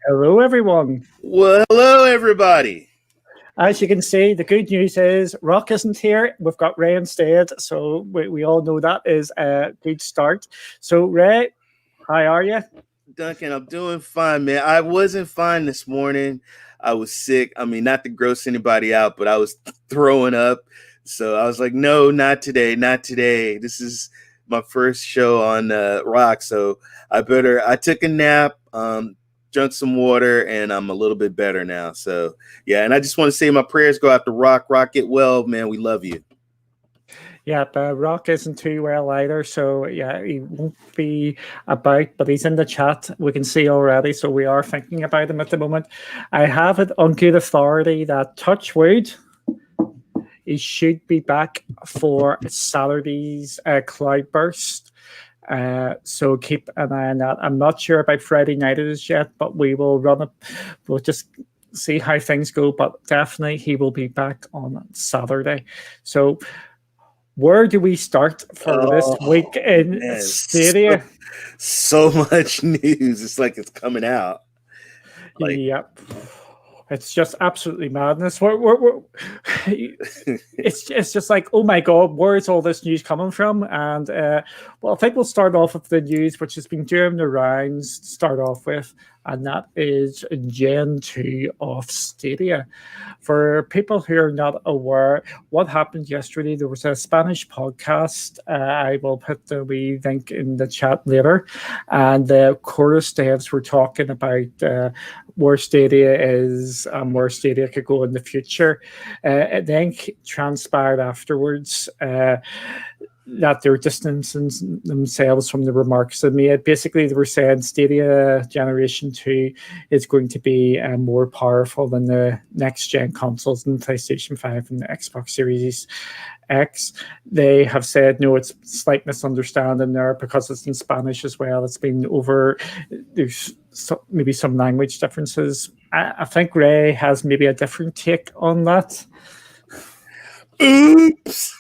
Hello, everyone. Well, hello, everybody. As you can see, the good news is Rokk isn't here. We've got Ray instead, so we all know that is a good start. So, Ray, how are you? Duncan, I'm doing fine, man. I wasn't fine this morning. I was sick. I mean, not to gross anybody out, but I was throwing up. So I was like, no, not today, not today. This is my first show on Rokk. So I took a nap, drank some water, and I'm a little bit better now. So, yeah, and I just want to say my prayers go out to Rokk. Rokk, get well, man. We love you. Yeah, but Rokk isn't too well either, so yeah, he won't be about, but he's in the chat. We can see already, so we are thinking about him at the moment. I have it on good authority that touch wood, he should be back for Saturday's Cloudburst. So keep an eye on that. I'm not sure about Friday night as yet, but we will run it. We'll just see how things go, but definitely he will be back on Saturday. So where do we start for this week in Stadia? So much news. It's like it's coming out. Yep. It's just absolutely madness. It's just like, oh my God, where is all this news coming from? And well, I think we'll start off with the news, which has been doing the rounds to start off with, and that is Gen 2 of Stadia. For people who are not aware, what happened yesterday, there was a Spanish podcast. I will put the wee link in the chat later. And the Chorus devs were talking about where Stadia is and where Stadia could go in the future. It then transpired afterwards that they're distancing themselves from the remarks they made. Basically, they were saying Stadia Generation 2 is going to be more powerful than the next-gen consoles and PlayStation 5 and the Xbox Series X. They have said, no, it's slight misunderstanding there because it's in Spanish as well. It's been over, there's maybe some language differences. I think Ray has maybe a different take on that. Oops.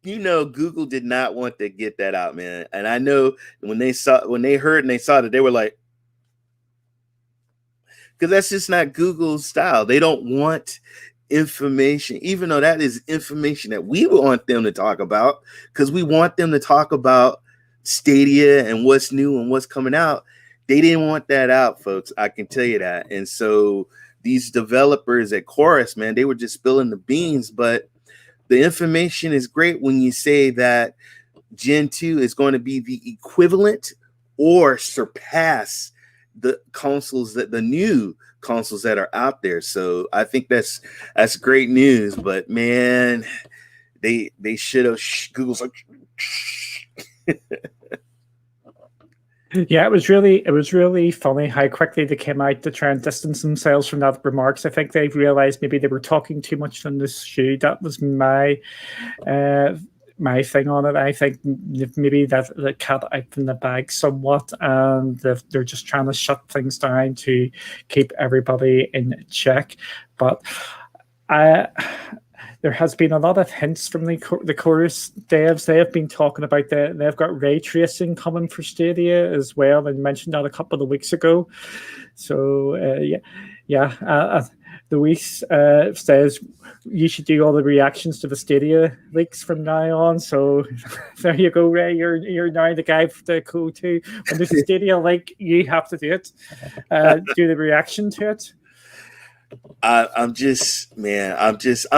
You know, Google did not want to get that out, man. And I know when they heard and they saw that, they were like, because that's just not Google's style. They don't want information, even though that is information that we want them to talk about, because we want them to talk about Stadia and what's new and what's coming out. They didn't want that out, folks. I can tell you that. And so these developers at Chorus, man, they were just spilling the beans, but the information is great when you say that Gen 2 is going to be the equivalent or surpass the new consoles that are out there. So I think that's great news. But man, they should have. Google's like. Yeah, it was really funny how quickly they came out to try and distance themselves from that remarks. I think they've realized maybe they were talking too much on this shoe. That was my thing on it. I think maybe that the cat out from the bag somewhat, and they're just trying to shut things down to keep everybody in check. But there has been a lot of hints from the Chorus devs. They have been talking about they've got ray tracing coming for Stadia as well, and mentioned that a couple of weeks ago. So Luis says you should do all the reactions to the Stadia leaks from now on. So there you go, Ray. You're now the guy for the go to. When there's a Stadia leak, you have to do it. Do the reaction to it. I'm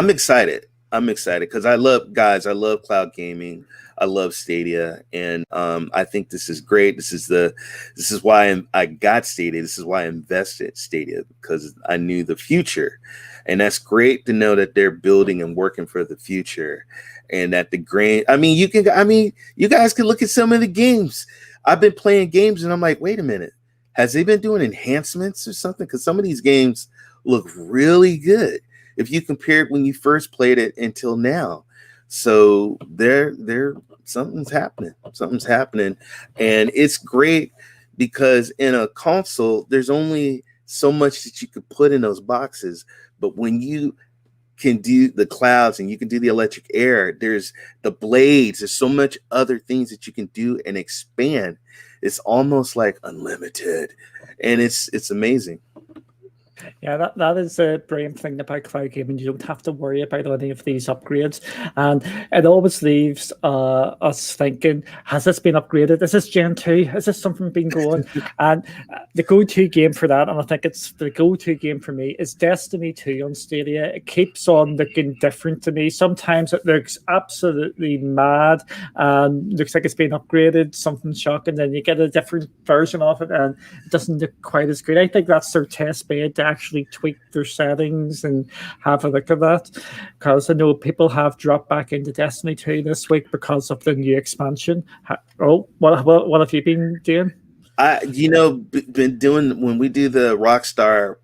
excited. I'm excited because I love cloud gaming. I love Stadia, and I think this is great. This is why I got Stadia. This is why I invested Stadia, because I knew the future, and that's great to know that they're building and working for the future, and that you guys can look at some of the games. I've been playing games and I'm like, wait a minute, has they been doing enhancements or something? Because some of these games look really good if you compare it when you first played it until now. So there something's happening. Something's happening. And it's great because in a console, there's only so much that you could put in those boxes. But when you can do the clouds and you can do the electric air, there's the blades, there's so much other things that you can do and expand. It's almost like unlimited. And it's amazing. Yeah, that is a brilliant thing about cloud gaming. You don't have to worry about any of these upgrades, and it always leaves us thinking: has this been upgraded? Is this Gen 2? Has this something been going? And the go-to game for that, and I think it's the go-to game for me, is Destiny 2 on Stadia. It keeps on looking different to me. Sometimes it looks absolutely mad and looks like it's been upgraded, something shocking. Then you get a different version of it, and it doesn't look quite as good. I think that's their test bed to actually tweak their settings and have a look at that, because I know people have dropped back into Destiny 2 this week because of the new expansion. What have you been doing? Been doing, when we do the Rockstar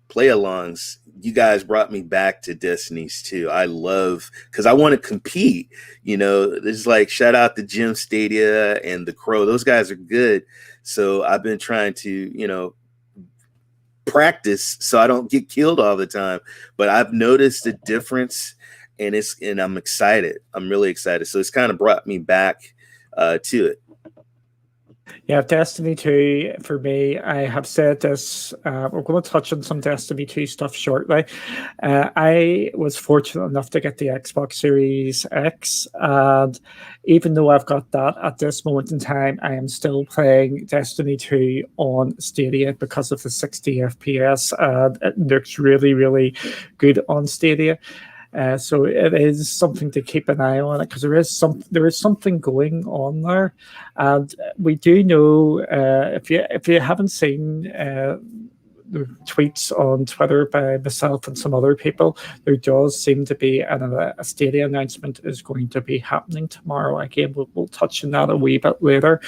play alongs, you guys brought me back to Destiny's 2. I love, because I want to compete. There's like, shout out to Jim Stadia and the Crow. Those guys are good. So I've been trying to, practice so I don't get killed all the time. But I've noticed the difference, and I'm excited. I'm really excited. So it's kind of brought me back to it. Yeah, Destiny 2 for me, I have said this, we're going to touch on some Destiny 2 stuff shortly. I was fortunate enough to get the Xbox Series X, and even though I've got that at this moment in time, I am still playing Destiny 2 on Stadia because of the 60 FPS, and it looks really, really good on Stadia. So it is something to keep an eye on it, because there is something going on there, and we do know, if you haven't seen the tweets on Twitter by myself and some other people, there does seem to be a Stadia announcement is going to be happening tomorrow. Again, we'll touch on that a wee bit later.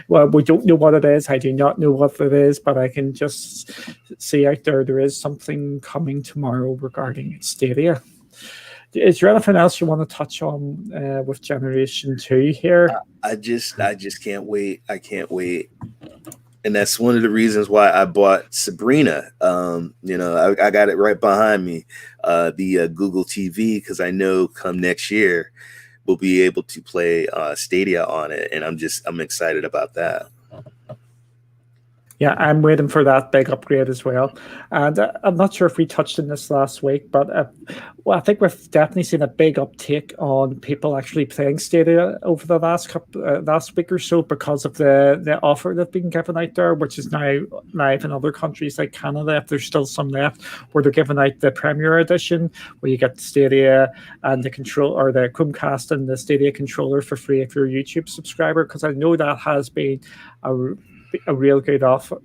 Well, we don't know what it is. I do not know what it is, but I can just see out there is something coming tomorrow regarding Stadia. Is there anything else you want to touch on with Generation 2 here? I just can't wait. I can't wait. And that's one of the reasons why I bought Sabrina. I got it right behind me, the Google TV, because I know come next year we'll be able to play Stadia on it, and I'm excited about that. Yeah, I'm waiting for that big upgrade as well. And I'm not sure if we touched on this last week, but I think we've definitely seen a big uptake on people actually playing Stadia over the last week or so, because of the offer that's been given out there, which is now live in other countries like Canada, if there's still some left, where they're giving out the Premier Edition, where you get the Stadia and the control, or the Chromecast and the Stadia controller for free if you're a YouTube subscriber, because I know that has been a real good offer,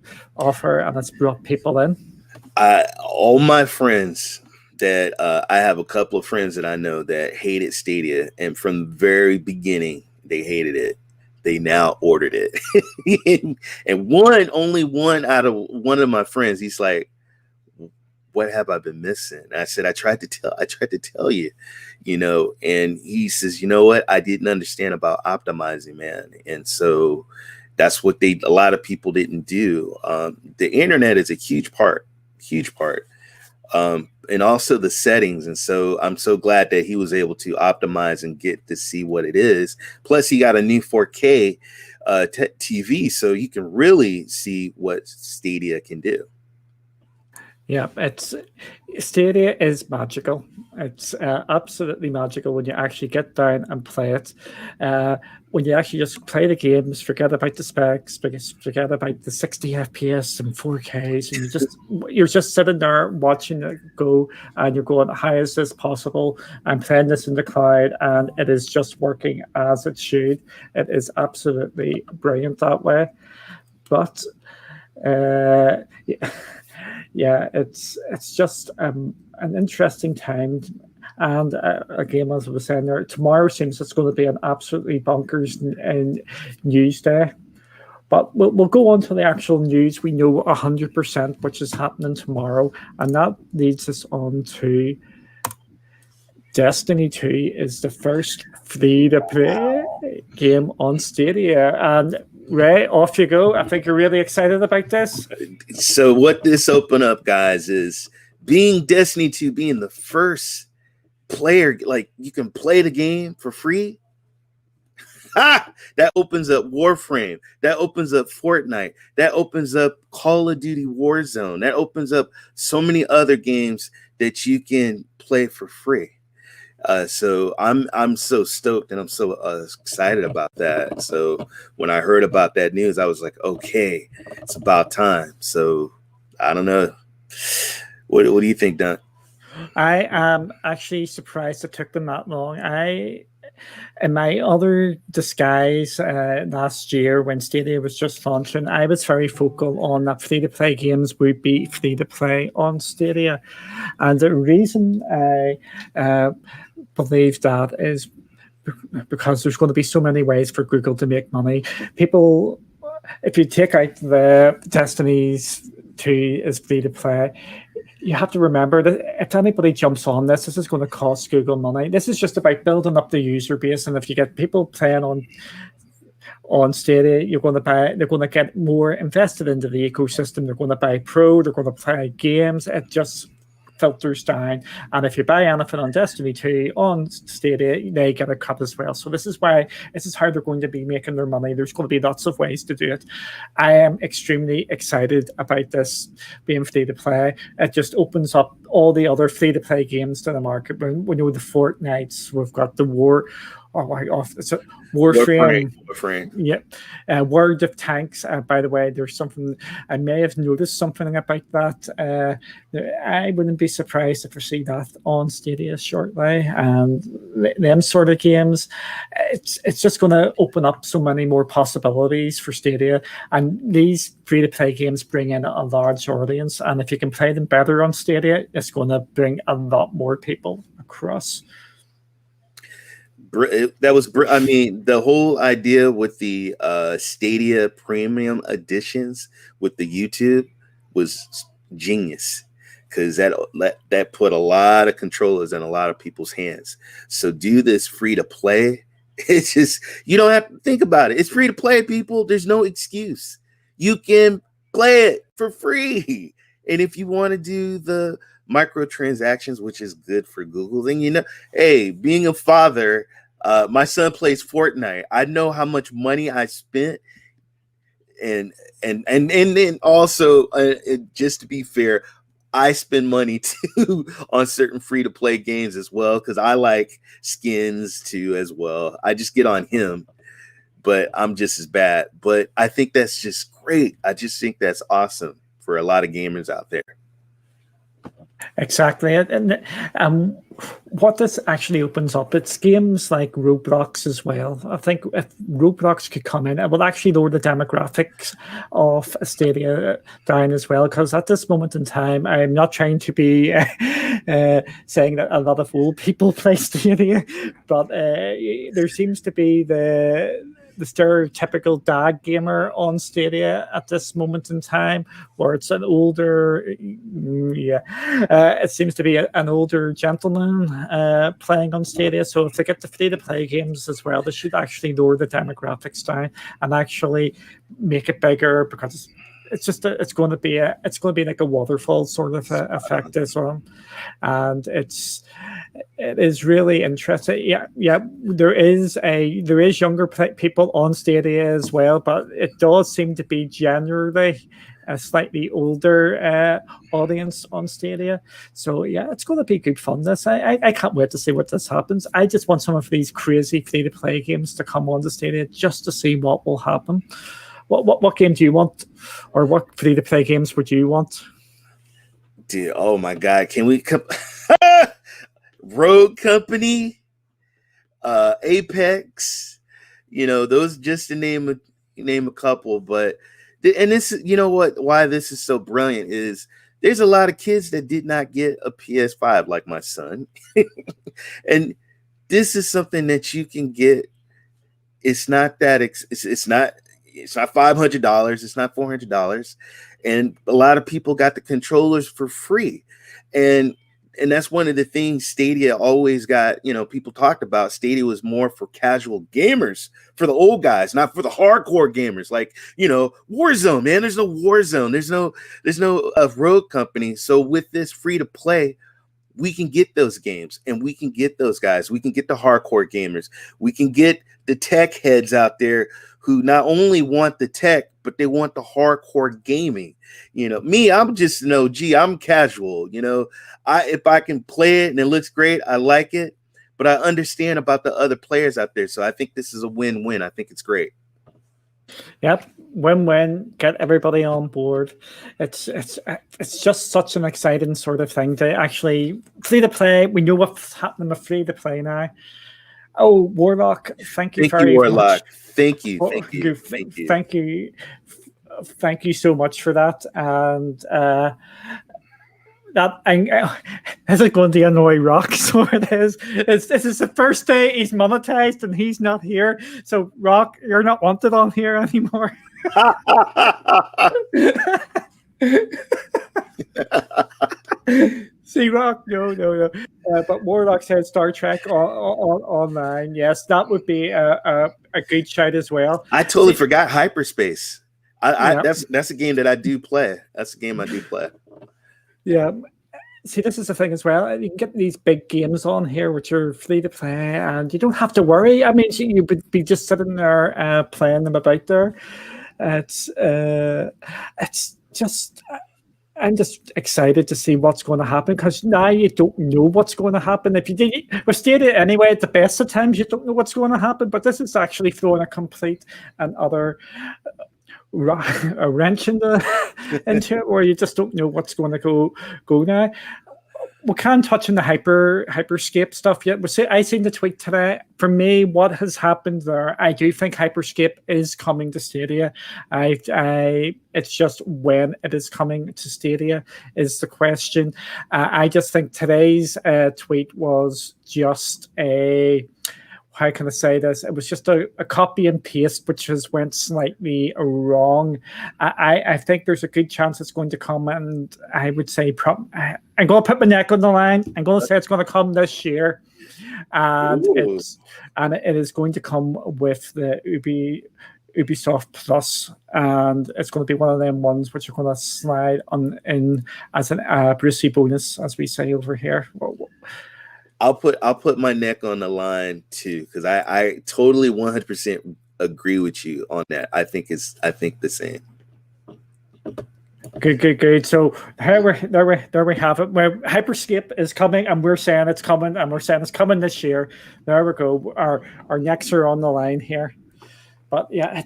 and it's brought people in. All my friends that I have a couple of friends that I know that hated Stadia, and from the very beginning they hated it. They now ordered it. And only one out of one of my friends, he's like, what have I been missing? And I said, I tried to tell you, and he says, you know what? I didn't understand about optimizing, man. And so that's what a lot of people didn't do. The internet is a huge part. And also the settings. And so I'm so glad that he was able to optimize and get to see what it is. Plus he got a new 4K TV, so you can really see what Stadia can do. Yeah, Stadia is magical. It's absolutely magical when you actually get down and play it. When you actually just play the games, forget about the specs, forget about the 60 FPS and 4Ks, and you're just sitting there watching it go, and you're going, how is this possible? I'm playing this in the cloud, and it is just working as it should. It is absolutely brilliant that way. But yeah, it's just an interesting time. And again, as I was saying there, tomorrow seems it's going to be an absolutely bonkers news day, But we'll go on to the actual news. We know 100%, which is happening tomorrow, and that leads us on to Destiny 2 is the first free-to-play game on Stadia. And Ray, off you go. I think you're really excited about this. So what this open up, guys, is being Destiny 2 being the first player, like you can play the game for free. That opens up Warframe. That opens up Fortnite. That opens up Call of Duty Warzone. That opens up so many other games that you can play for free. So I'm so stoked and I'm so excited about that. So when I heard about that news, I was like, okay, it's about time. So I don't know. What do you think, Don? I am actually surprised it took them that long. In my other disguise last year when Stadia was just launching, I was very vocal on that free-to-play games would be free-to-play on Stadia. And the reason I believe that is because there's going to be so many ways for Google to make money. People, if you take out the Destiny's 2 is free-to-play, you have to remember that if anybody jumps on this is going to cost Google money. This is just about building up the user base, and if you get people playing on Stadia, they're going to get more invested into the ecosystem. They're going to buy Pro, they're going to play games. It just filters down, and if you buy anything on Destiny 2 on Stadia, they get a cut as well. So this is how they're going to be making their money. There's going to be lots of ways to do it. I am extremely excited about this being free to play. It just opens up all the other free to play games to the market. We know the Fortnites, we've got the Warframe. Yeah. World of Tanks. By the way, there's something I may have noticed something about that. I wouldn't be surprised if I see that on Stadia shortly. And them sort of games, it's just going to open up so many more possibilities for Stadia. And these free-to-play games bring in a large audience. And if you can play them better on Stadia, it's going to bring a lot more people across. I mean, the whole idea with the Stadia premium editions with the YouTube was genius, because that put a lot of controllers in a lot of people's hands. So do this free to play. It's just, you don't have to think about it. It's free to play, people. There's no excuse. You can play it for free. And if you want to do the microtransactions, which is good for Google, then hey, being a father, my son plays Fortnite. I know how much money I spent, and then also, just to be fair, I spend money too on certain free-to-play games as well, because I like skins too as well. I just get on him, but I'm just as bad. But I think that's just great. I just think that's awesome for a lot of gamers out there. Exactly. And what this actually opens up, it's games like Roblox as well. I think if Roblox could come in, it will actually lower the demographics of Stadia down as well, because at this moment in time, I'm not trying to be saying that a lot of old people play Stadia, but there seems to be the stereotypical dad gamer on Stadia at this moment in time, where it's an older, it seems to be an older gentleman playing on Stadia. So if they get the free-to-play games as well, they should actually lower the demographics down and actually make it bigger, because it's going to be like a waterfall sort of effect as well, and it is really interesting. Yeah. There is younger people on Stadia as well, but it does seem to be generally a slightly older audience on Stadia. So yeah, it's going to be good fun. I can't wait to see what this happens. I just want some of these crazy free-to-play games to come on the Stadia just to see what will happen. What game do you want, or what free-to-play games would you want? Dude, oh my God, can we come? Rogue Company, Apex, those, just to name a couple. But and this, why this is so brilliant is there's a lot of kids that did not get a PS5, like my son, and this is something that you can get. It's not that it's not. It's not $500. It's not $400. And a lot of people got the controllers for free. And that's one of the things Stadia always got, people talked about. Stadia was more for casual gamers, for the old guys, not for the hardcore gamers. Like, Warzone, man, there's no Warzone. There's no Rogue company. So with this free to play, we can get those games and we can get those guys. We can get the hardcore gamers. We can get the tech heads out there who not only want the tech, but they want the hardcore gaming. Me, I'm just, I'm casual. If I can play it and it looks great, I like it, but I understand about the other players out there. So I think this is a win-win. I think it's great. Yep, win-win. Get everybody on board. It's just such an exciting sort of thing to actually free to play. We know what's happening with free to play now. Oh, Warlock, thank you very Warlock. much. Thank you. Thank you so much for that. And this is going to annoy Rokk, so it is. This is the first day he's monetized and he's not here. So Rokk, you're not wanted on here anymore. See, Rokk, no. But Warlock said Star Trek online. Yes, that would be a good shout as well. I totally forgot Hyperspace. That's a game that I do play. That's a game I do play. Yeah. See, this is the thing as well. You can get these big games on here which are free to play, and you don't have to worry. I mean, you would be just sitting there playing them about there. It's just. I'm just excited to see what's going to happen, because now you don't know what's going to happen. If you did with Stadia anyway, at the best of times, you don't know what's going to happen. But this is actually throwing a complete and utter a wrench into it, where you just don't know what's going to go now. We can't touch on the Hyperscape stuff yet. I seen the tweet today. For me, what has happened there, I do think Hyperscape is coming to Stadia. It's just when it is coming to Stadia is the question. I just think today's tweet was just a, how can I say this? It was just a copy and paste, which has went slightly wrong. I think there's a good chance it's going to come, and I would say I'm going to put my neck on the line. I'm going to say it's going to come this year, and it is going to come with the Ubisoft Plus, and it's going to be one of them ones which are going to slide in as an Brucey bonus, as we say over here. I'll put my neck on the line too, because I totally 100% agree with you on that. I think the same. Good. So there we have it. Where Hyperscape is coming, and we're saying it's coming, and we're saying it's coming this year. There we go. Our necks are on the line here. But yeah,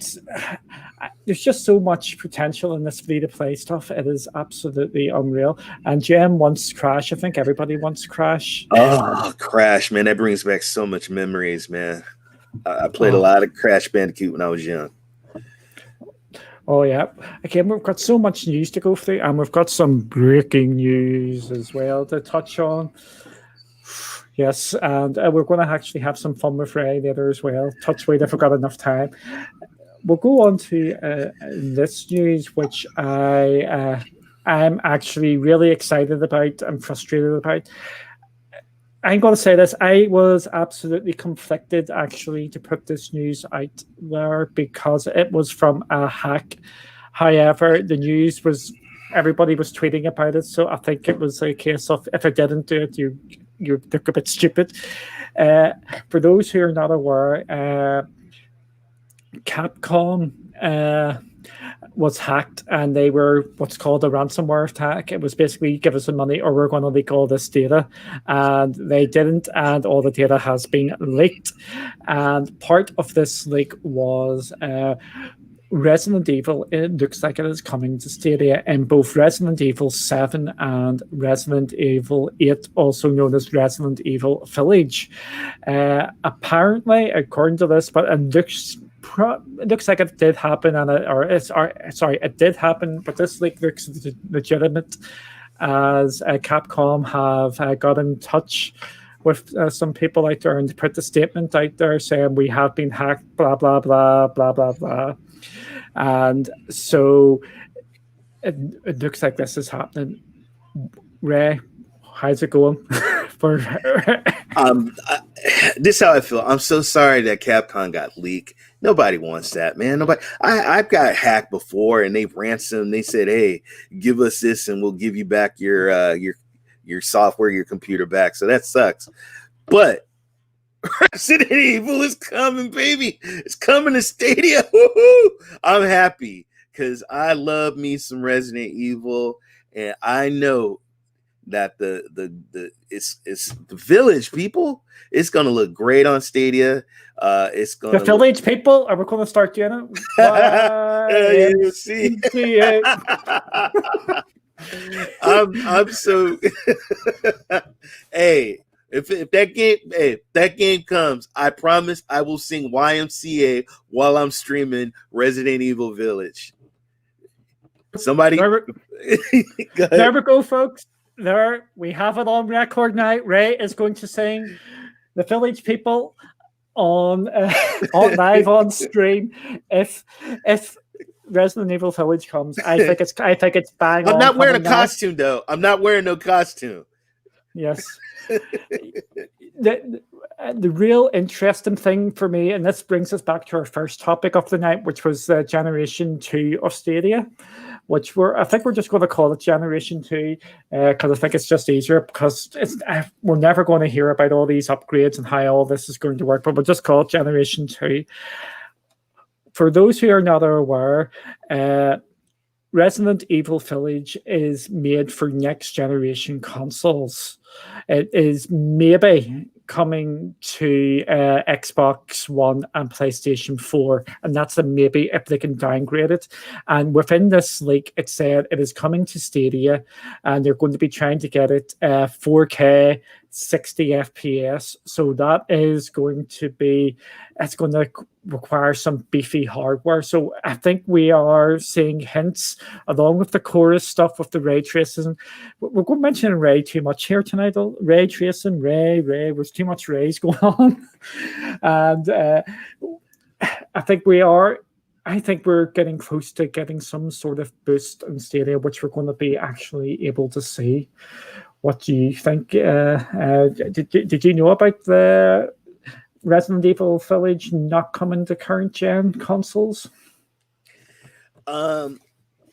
there's just so much potential in this free-to-play stuff. It is absolutely unreal. And Jem wants Crash. I think everybody wants Crash. Oh, Crash, man. That brings back so much memories, man. I played a lot of Crash Bandicoot when I was young. Oh, yeah. Again, we've got so much news to go through, and we've got some breaking news as well to touch on. Yes, and we're going to actually have some fun with Ray later as well. Touch wood if we've got enough time. We'll go on to this news, which I'm actually really excited about and frustrated about. I'm going to say this. I was absolutely conflicted, actually, to put this news out there because it was from a hack. However, the news was, everybody was tweeting about it, so I think it was a case of if I didn't do it, you look a bit stupid. For those who are not aware, Capcom was hacked, and they were what's called a ransomware attack. It was basically give us some money or we're going to leak all this data, and they didn't, and all the data has been leaked. And part of this leak was Resident Evil. It looks like it is coming to Stadia in both Resident Evil 7 and Resident Evil 8, also known as Resident Evil Village. Apparently, according to this, but it looks like it did happen, and it did happen, but this leak looks legitimate, as Capcom have got in touch with some people out there and put the statement out there saying we have been hacked, blah blah blah blah blah blah, and so it looks like this is happening. Ray, how's it going? For This is how I feel. I'm so sorry that Capcom got leaked. Nobody wants that, man. Nobody. I've got hacked before, and they've ransomed. They said, "Hey, give us this, and we'll give you back your software, your computer back." So that sucks. But Resident Evil is coming, baby. It's coming to Stadia. Woo-hoo! I'm happy because I love me some Resident Evil, and I know that it's the Village people. It's gonna look great on Stadia. It's gonna the Village people. Are we going to start doing it? You see. I'm so. Hey, if that game comes, I promise I will sing YMCA while I'm streaming Resident Evil Village. Somebody, there we go, folks. There, we have it on record now. Ray is going to sing the Village people on live on stream. If Resident Evil Village comes, I think it's bang on. I'm not wearing a costume though. I'm not wearing no costume. Yes. The real interesting thing for me, and this brings us back to our first topic of the night, which was Generation 2 of Stadia, which I think we're just going to call it Generation 2 because I think it's just easier because we're never going to hear about all these upgrades and how all this is going to work, but we'll just call it Generation 2. For those who are not aware, Resident Evil Village is made for next generation consoles. It is maybe coming to Xbox One and PlayStation 4, and that's a maybe if they can downgrade it. And within this leak, it said it is coming to Stadia, and they're going to be trying to get it 4K 60 FPS. So that is going to require some beefy hardware. So I think we are seeing hints along with the chorus stuff with the ray tracing. We're going to mention Ray too much here tonight. Ray tracing, Ray, there's too much Rays going on. And I think we're getting close to getting some sort of boost in Stadia, which we're going to be actually able to see. What do you think? Did you know about the Resident Evil Village not coming to current gen consoles? I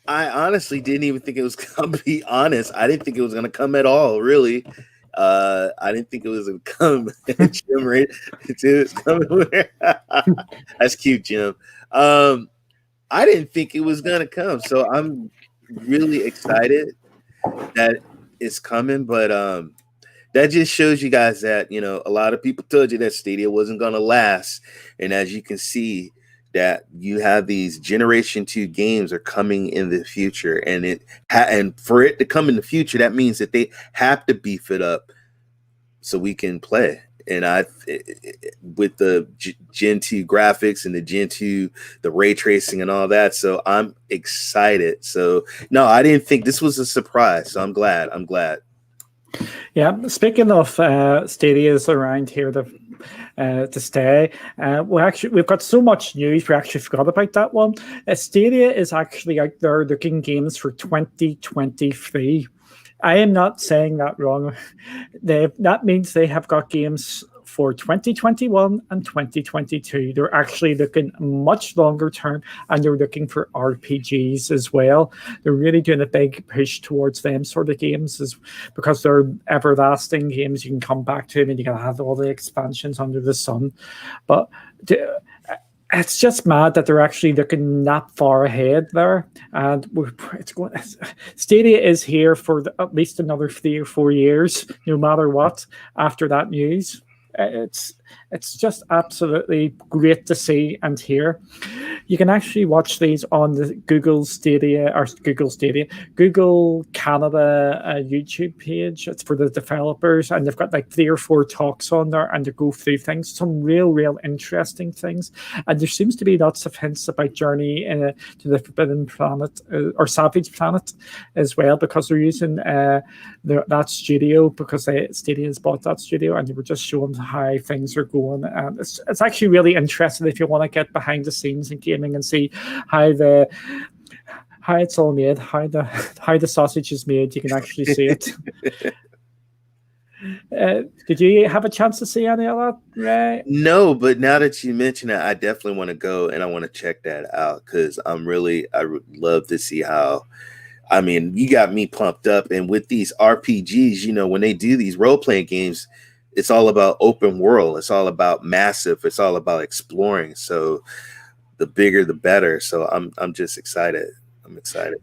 honestly didn't even think it was going to be honest. I didn't think it was going to come at all, really. I didn't think it was going to come. Jim, right? It's coming. That's cute, Jim. I didn't think it was going to come. So I'm really excited that it's coming, but that just shows you guys that, you know, a lot of people told you that Stadia wasn't going to last. And as you can see, that you have these Generation 2 games are coming in the future, and and for it to come in the future, that means that they have to beef it up so we can play. And with the Gen 2 graphics and the Gen 2, the ray tracing and all that. So I'm excited. So no, I didn't think this was a surprise. So I'm glad. Yeah. Speaking of Stadia's around here to stay, we've got so much news. We actually forgot about that one. Stadia is actually out there looking games for 2023. I am not saying that wrong. That means they have got games for 2021 and 2022. They're actually looking much longer term, and they're looking for RPGs as well. They're really doing a big push towards them sort of games because they're everlasting games. You can come back to them and you can have all the expansions under the sun. But it's just mad that they're actually looking that far ahead there, and Stadia is here for at least another 3 or 4 years, no matter what. After that news, it's it's just absolutely great to see and hear. You can actually watch these on the Google Canada YouTube page. It's for the developers, and they've got like 3 or 4 talks on there, and they go through things, some real interesting things. And there seems to be lots of hints about Journey to the Forbidden Planet or Savage Planet as well, because they're using that studio, because Stadia has bought that studio, and they were just showing how things are going. And it's actually really interesting if you want to get behind the scenes in gaming and see how it's all made, how the sausage is made. You can actually see it. Did you have a chance to see any of that, Ray? No, but now that you mention it, I definitely want to go and I want to check that out, because I would love to see how. I mean, you got me pumped up. And with these RPGs, you know, when they do these role-playing games, it's all about open world. It's all about massive. It's all about exploring. So the bigger, the better. So I'm just excited. I'm excited.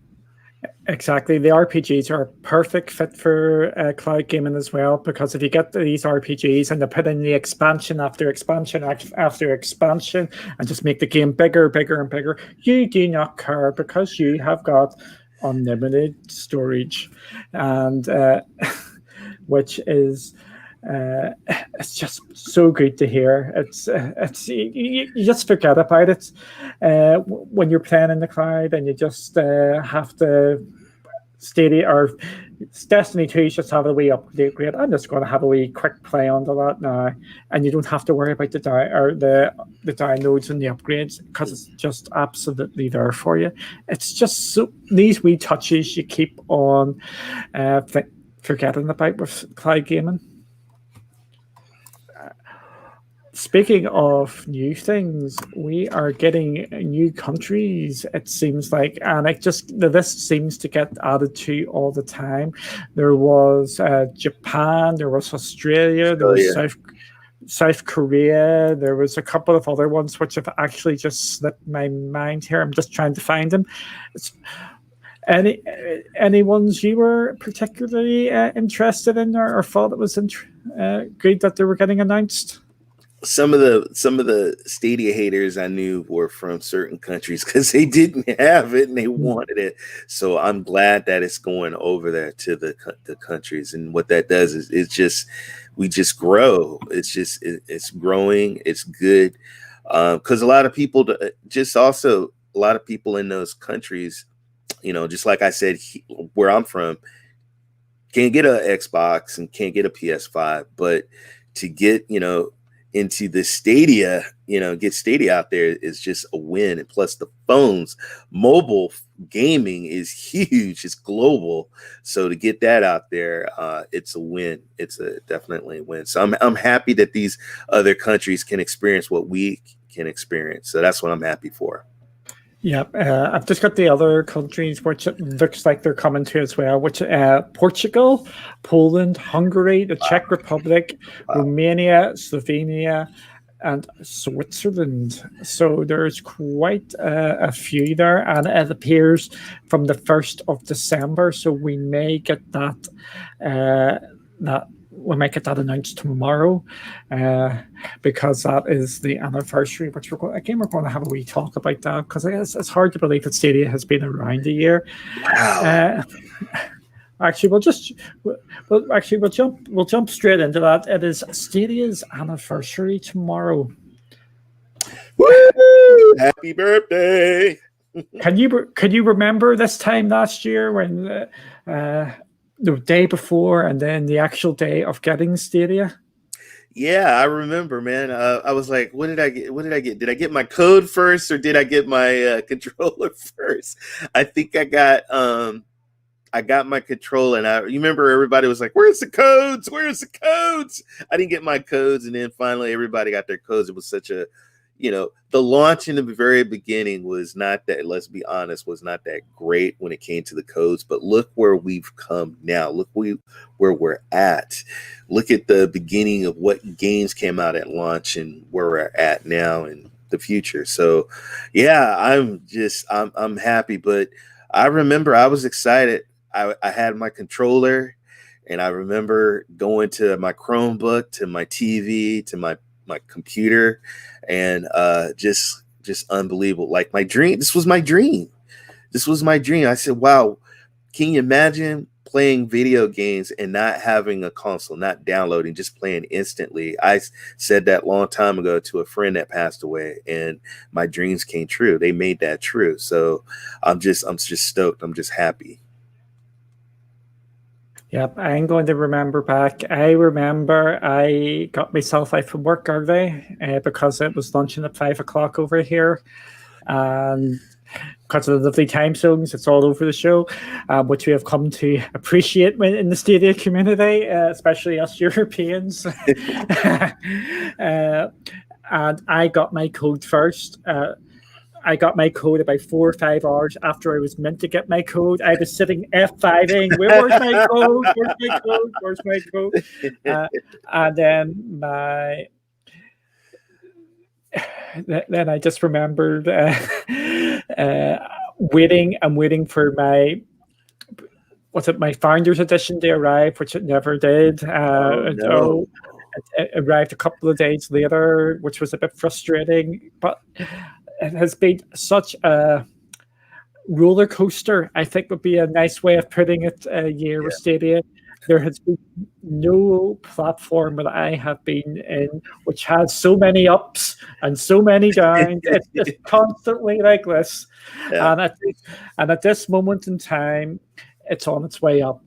Exactly. The RPGs are a perfect fit for cloud gaming as well, because if you get these RPGs and they put in the expansion after expansion after expansion and just make the game bigger and bigger, you do not care, because you have got unlimited storage, and which is it's just so good to hear. It's you just forget about it when you're playing in the cloud, and you just have to Stadia or Destiny 2 just have a wee upgrade. I'm just going to have a wee quick play onto that now, and you don't have to worry about the downloads and the upgrades, because it's just absolutely there for you. It's just these wee touches you keep on forgetting about with cloud gaming. Speaking of new things, we are getting new countries, it seems like, and this seems to get added to all the time. There was Japan, there was Australia, there was South Korea, there was a couple of other ones which have actually just slipped my mind here. I'm just trying to find them. Any ones you were particularly interested in, or thought it was good that they were getting announced? Some of the Stadia haters I knew were from certain countries, because they didn't have it and they wanted it. So I'm glad that it's going over there to the countries. And what that does is we just grow. It's growing. It's good. Because a lot of people in those countries, you know, just like I said, where I'm from, can't get an Xbox and can't get a PS5, but to get, you know, into the Stadia, you know, get Stadia out there is just a win. And plus the phones, mobile gaming is huge. It's global. So to get that out there, it's a win. It's definitely a win. So I'm happy that these other countries can experience what we can experience. So that's what I'm happy for. Yeah, I've just got the other countries which it looks like they're coming to as well, which Portugal, Poland, Hungary, the Czech Republic, Romania, Slovenia, and Switzerland. So there's quite a few there, and it appears from the 1st of December. So we may get that we might get that announced tomorrow, because that is the anniversary. Which we're going to have a wee talk about that, because it's hard to believe that Stadia has been around a year. Wow. Actually, we'll jump straight into that. It is Stadia's anniversary tomorrow. Woo! Happy birthday! Can you remember this time last year when the day before and then the actual day of getting Stadia? Yeah, I remember, man. I was like, what did I get? Did I get my code first, or did I get my controller first? I think I got my controller, and you remember everybody was like, where's the codes? Where's the codes? I didn't get my codes, and then finally everybody got their codes. It was such a, you know, the launch in the very beginning was not that, let's be honest, was not that great when it came to the codes. But look where we've come now. Look where we're at. Look at the beginning of what games came out at launch and where we're at now in the future. So yeah, I'm happy. But I remember I was excited. I had my controller, and I remember going to my Chromebook, to my TV, to my my computer, and just unbelievable. Like my dream. This was my dream. This was my dream. I said, wow, can you imagine playing video games and not having a console, not downloading, just playing instantly? I said that long time ago to a friend that passed away, and my dreams came true. They made that true. So I'm just stoked. I'm just happy. Yep, I'm going to remember back. I remember I got myself out from work early because it was lunching at 5 o'clock over here. And because of the lovely time zones, it's all over the show, which we have come to appreciate in the Stadia community, especially us Europeans. And I got my code first. I got my code about 4 or 5 hours after I was meant to get my code. I was sitting F5ing, where's my code? Where's my code? Where's my code? And then I just remembered waiting for my Founders Edition to arrive, which it never did. No. It arrived a couple of days later, which was a bit frustrating, but it has been such a roller coaster, I think would be a nice way of putting it, a year with Stadia. There has been no platform that I have been in which has so many ups and so many downs. It's just constantly like this. Yeah. And at this moment in time, it's on its way up.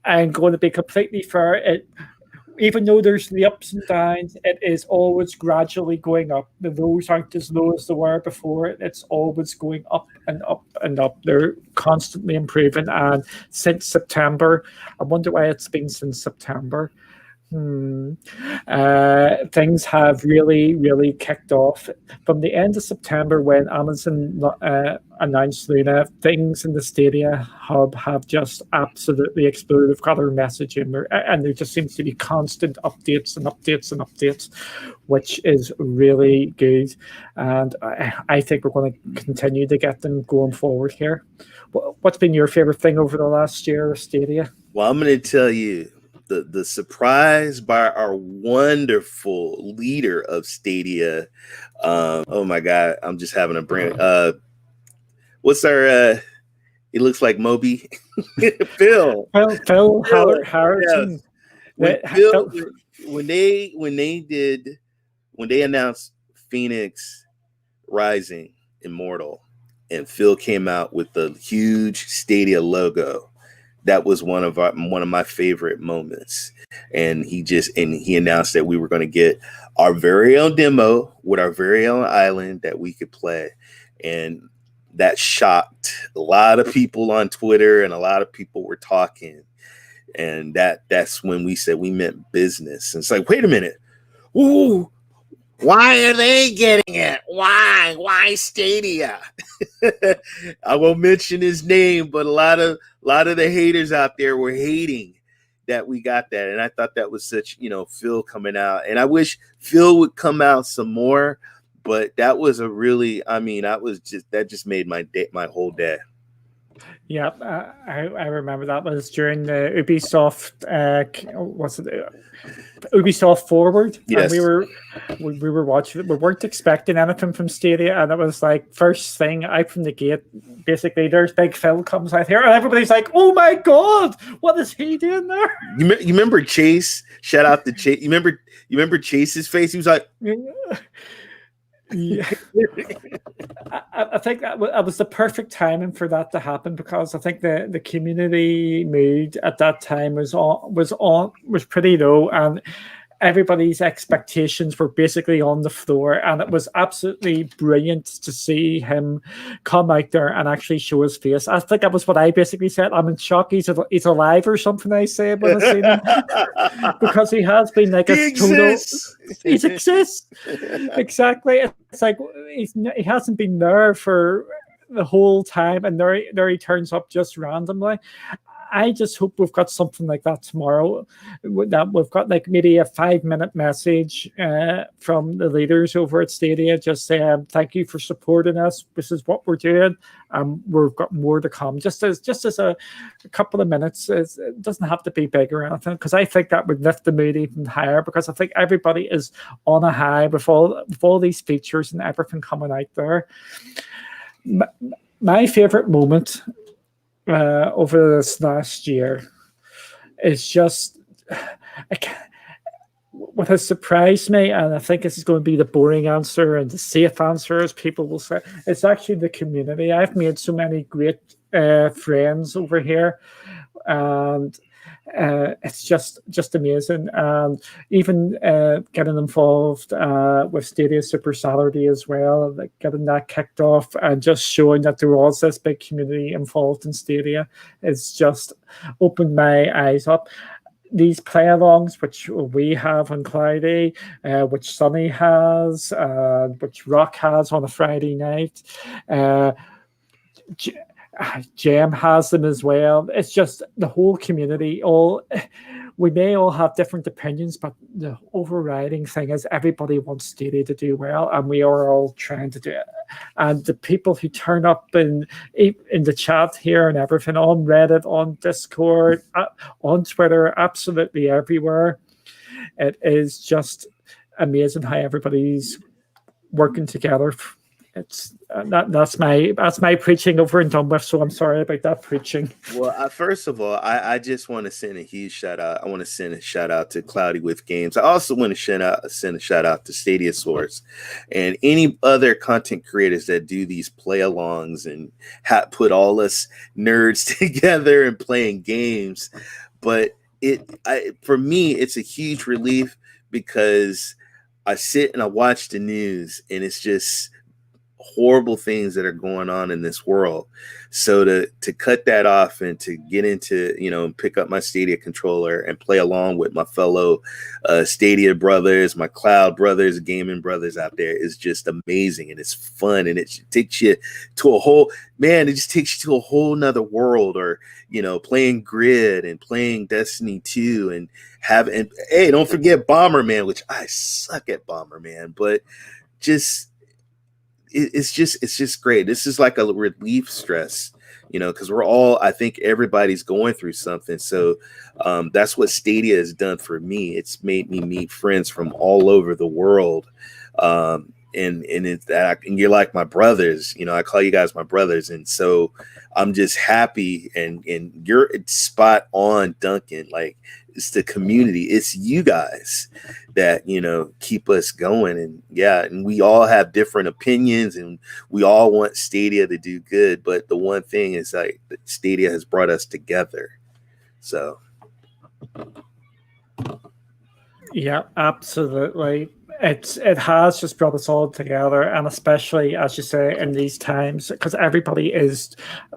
I'm going to be completely fair. Even though there's the ups and downs, it is always gradually going up. The lows aren't as low as they were before. It's always going up and up and up. They're constantly improving. And since September, I wonder why it's been since September. Things have really kicked off. From the end of September, when Amazon announced Luna, things in the Stadia hub have just absolutely exploded. We've got our messaging, and there just seems to be constant updates and updates and updates, which is really good. And I think we're going to continue to get them going forward here. What's been your favorite thing over the last year of Stadia? Well, I'm going to tell you, the surprise by our wonderful leader of Stadia. Oh my God, I'm just having a brain. What's our? He looks like Moby. Phil Harrison. Yes. When they announced Fenyix Rising Immortal, and Phil came out with the huge Stadia logo. That was one of my favorite moments, and he announced that we were going to get our very own demo with our very own island that we could play, and that shocked a lot of people on Twitter, and a lot of people were talking, and that's when we said we meant business. And it's like, wait a minute, ooh, why are they getting it? Why Stadia? I won't mention his name, but a lot of the haters out there were hating that we got that. And I thought that was such, Phil coming out. And I wish Phil would come out some more, but that was that just made my whole day. Yeah, I remember that was during the Ubisoft, Ubisoft Forward. Yes. And we were watching it. We weren't expecting anything from Stadia, and it was like first thing out from the gate. Basically, there's Big Phil comes out here, and everybody's like, "Oh my God, what is he doing there?" You remember Chase? Shout out to Chase. You remember Chase's face? He was like. Yeah. I think that was the perfect timing for that to happen, because I think the community mood at that time was pretty low, and everybody's expectations were basically on the floor, and it was absolutely brilliant to see him come out there and actually show his face. I think that was what I basically said. I'm in shock he's alive or something, I said when I seen him. Because he has been like he exists. Exactly. It's like he hasn't been there for the whole time, and there he turns up just randomly. I just hope we've got something like that tomorrow. That we've got like maybe a 5-minute message from the leaders over at Stadia, just saying thank you for supporting us. This is what we're doing. We've got more to come. Just as a couple of minutes. It doesn't have to be big or anything, because I think that would lift the mood even higher. Because I think everybody is on a high with all these features and everything coming out there. My favorite moment over this last year is just what has surprised me, and I think this is going to be the boring answer and the safe answer, as people will say. It's actually the community. I've made so many great friends over here, and it's just amazing. And even getting involved with Stadia Super Saturday as well, like getting that kicked off and just showing that there was this big community involved in Stadia, it's just opened my eyes up. These play-alongs, which we have on Cloudy, which Sunny has, which Rokk has on a Friday night, Jam has them as well. It's just the whole community. We may all have different opinions, but the overriding thing is everybody wants Stadia to do well, and we are all trying to do it. And the people who turn up in the chat here and everything, on Reddit, on Discord, on Twitter, absolutely everywhere, it is just amazing how everybody's working together. It's that's my preaching over and done with. So I'm sorry about that preaching. Well, first of all, I just want to send a huge shout out. I want to send a shout out to Cloudy with Games. I also want to send a shout out to Stadia Source and any other content creators that do these play-alongs and put all us nerds together and playing games. But for me, it's a huge relief, because I sit and I watch the news, and it's just horrible things that are going on in this world. So to cut that off and to get into, pick up my Stadia controller and play along with my fellow Stadia brothers, my cloud brothers, gaming brothers out there is just amazing, and it's fun, and it takes you to it just takes you to a whole nother world. Or playing Grid and playing Destiny 2 and hey, don't forget Bomberman, which I suck at Bomberman, but it's just great. This is like a relief stress, because I think everybody's going through something. So that's what Stadia has done for me. It's made me meet friends from all over the world. And you're like my brothers, I call you guys my brothers. And so I'm just happy, and you're spot on, Duncan. Like, it's the community, it's you guys that keep us going. And we all have different opinions, and we all want Stadia to do good, but the one thing is, like, Stadia has brought us together. So yeah, absolutely. It has just brought us all together, and especially, as you say, in these times, because everybody is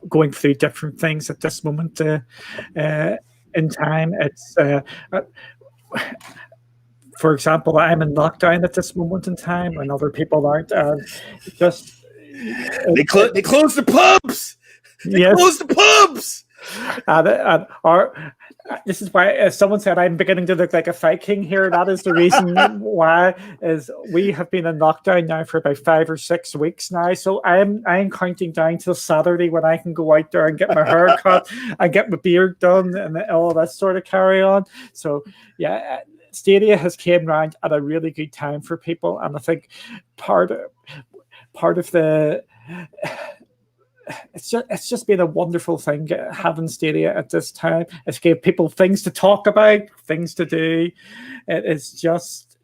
going through different things at this moment in time. It's for example, I'm in lockdown at this moment in time, and other people aren't. And they close the pubs. Close the pubs. This is why someone said I'm beginning to look like a Viking here. That is the reason why, is we have been in lockdown now for about 5 or 6 weeks now. So I'm counting down till Saturday when I can go out there and get my hair cut and get my beard done and all that sort of carry on. So yeah, Stadia has came around at a really good time for people, and I think part of the it's just been a wonderful thing having Stadia at this time. It's gave people things to talk about, things to do. It's just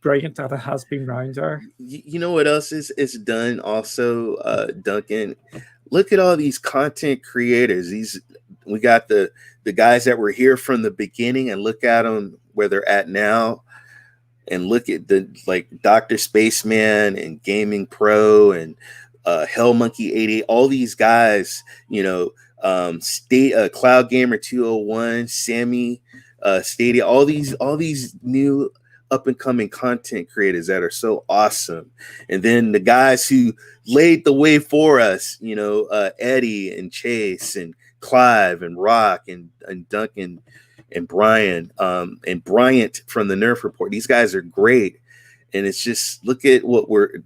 brilliant that it has been round there. You know what else is done also, Duncan? Look at all these content creators. We got the guys that were here from the beginning, and look at them where they're at now. And look at like Dr. Spaceman and Gaming Pro and Hell Monkey 88, all these guys, Cloud Gamer 201, Sammy, Stadia, all these new up and coming content creators that are so awesome. And then the guys who laid the way for us, Eddie and Chase and Clive and Rokk and Duncan and Brian and Bryant from the Nerf Report. These guys are great, and it's just, look at what we're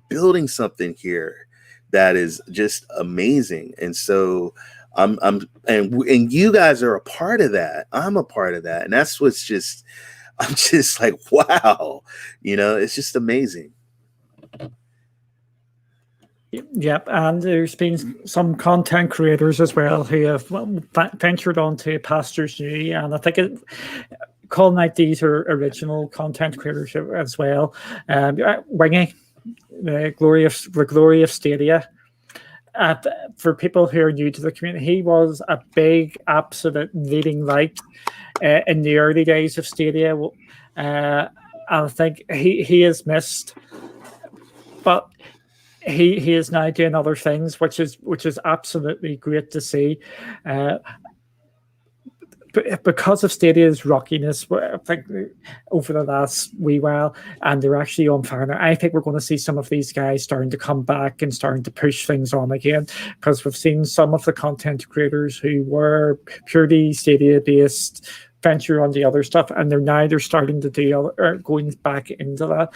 building something here that is just amazing. And so and you guys are a part of that. I'm a part of that, and that's what's just, I'm just like, wow, it's just amazing. Yep, and there's been some content creators as well who have ventured onto Pastures New, and I think calling out these are original content creators as well. Wingy, the glory of Stadia. For people who are new to the community, he was a big, absolute leading light in the early days of Stadia. I think he is missed, but he is now doing other things, which is absolutely great to see. Because of Stadia's rockiness, I think over the last wee while, and they're actually on fire now, I think we're going to see some of these guys starting to come back and starting to push things on again, because we've seen some of the content creators who were purely Stadia based venture on the other stuff, and they're starting to do going back into that.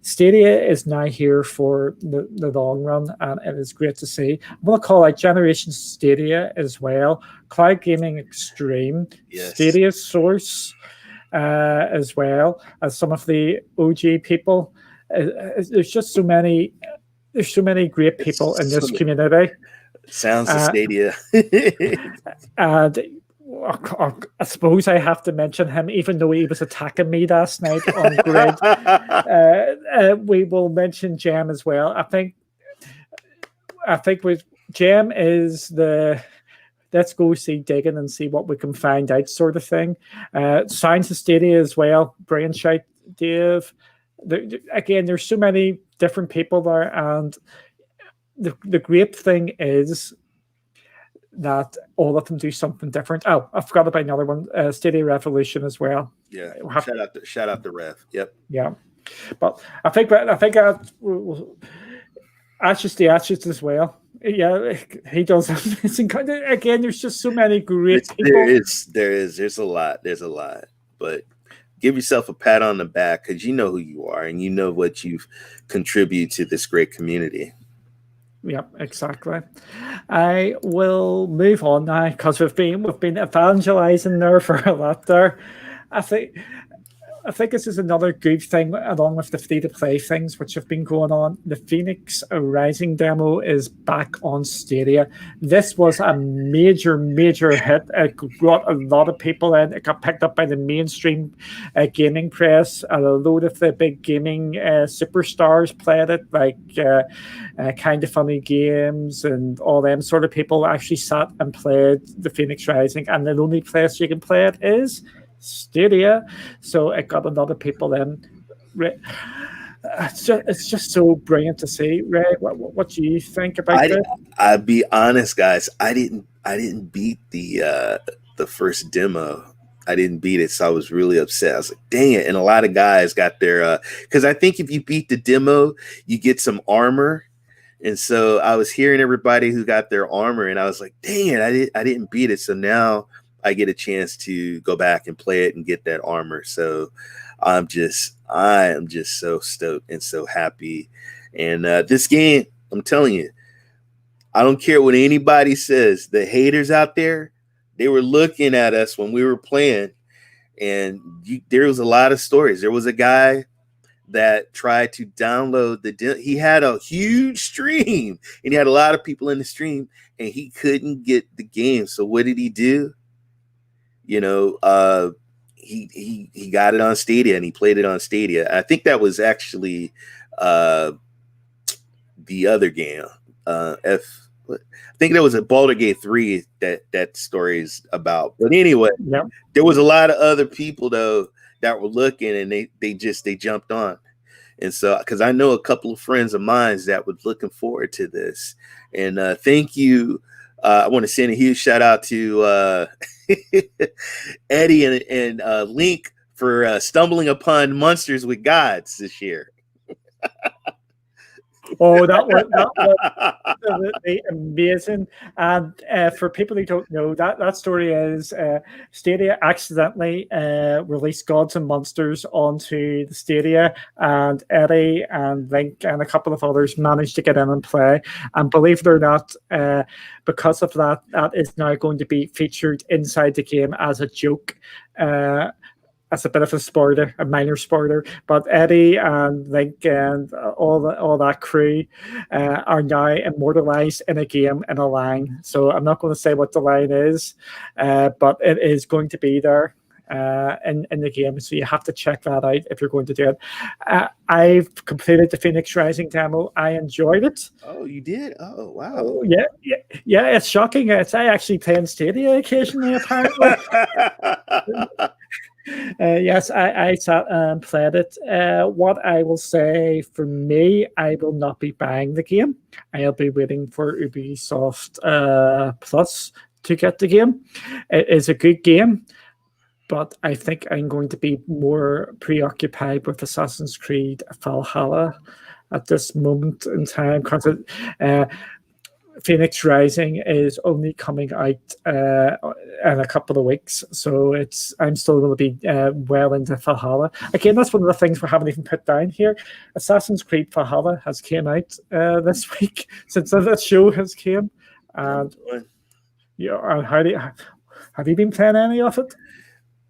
Stadia is now here for the long run, and it is great to see. I'm going to call out Generation Stadia as well, Cloud Gaming Extreme, yes. Stadia Source as well as some of the OG people. There's just so many. There's so many great people in this community. Sounds of Stadia. And I suppose I have to mention him, even though he was attacking me last night on Grid. We will mention Jem as well. I think with Jem is the let's go see digging and see what we can find out sort of thing. Science of Stadia as well. Brain shout, Dave. Again, there's so many different people there, and the great thing is that all of them do something different. Oh, I forgot about another one, Stadia Revolution as well. Yeah, shout out the Rev. Yep. Yeah, but I think Ashes as well. Yeah, he does. Again, there's just so many great people. There's a lot, but give yourself a pat on the back, because you know who you are and you know what you've contributed to this great community. Yep, exactly. I will move on now, because we've been evangelizing there for a lot there. I think this is another good thing, along with the free-to-play things which have been going on. The Fenyix Rising Demo is back on Stadia. This was a major hit. It brought a lot of people in. It got picked up by the mainstream gaming press. A load of the big gaming superstars played it, like Kind of Funny Games and all them sort of people actually sat and played the Fenyix Rising, and the only place you can play it is Stadia, so it got a lot of people in. It's just so brilliant to see. Ray, what do you think about it? I'll be honest, guys. I didn't beat the first demo. I didn't beat it, so I was really upset. I was like, dang it. And a lot of guys got their because I think if you beat the demo, you get some armor. And so I was hearing everybody who got their armor, and I was like, dang it, I didn't beat it. So now I get a chance to go back and play it and get that armor. So I am just so stoked and so happy. And this game, I'm telling you, I don't care what anybody says. The haters out there, they were looking at us when we were playing, and there was a lot of stories. There was a guy that tried to download he had a huge stream, and he had a lot of people in the stream, and he couldn't get the game. So what did he do? He got it on Stadia, and he played it on Stadia. I think that was actually the other game. I think that was a Baldur's Gate 3 that story is about. But anyway, yep. There was a lot of other people though that were looking, and they jumped on. And so, because I know a couple of friends of mine that were looking forward to this, and thank you. I want to send a huge shout out to Eddie and Link for stumbling upon Monsters with Gods this year. Oh, that was absolutely amazing. And for people who don't know, that story is Stadia accidentally released Gods and Monsters onto the Stadia, and Eddie and Link and a couple of others managed to get in and play. And believe it or not, because of that, that is now going to be featured inside the game as a joke. That's a bit of a spoiler, a minor spoiler. But Eddie and Link and all that crew are now immortalized in a game in a line. So I'm not going to say what the line is, but it is going to be there in the game. So you have to check that out if you're going to do it. I've completed the Fenyix Rising demo. I enjoyed it. Oh, you did? Oh, wow. Oh, yeah. It's shocking. I actually play in Stadia occasionally, apparently. Yes, I sat and played it. What I will say for me, I will not be buying the game. I'll be waiting for Ubisoft Plus to get the game. It is a good game, but I think I'm going to be more preoccupied with Assassin's Creed Valhalla at this moment in time, because Fenyx Rising is only coming out in a couple of weeks, so I'm still going to be well into Valhalla. Again, that's one of the things we haven't even put down here. Assassin's Creed Valhalla has came out this week since that show has came. And have you been playing any of it?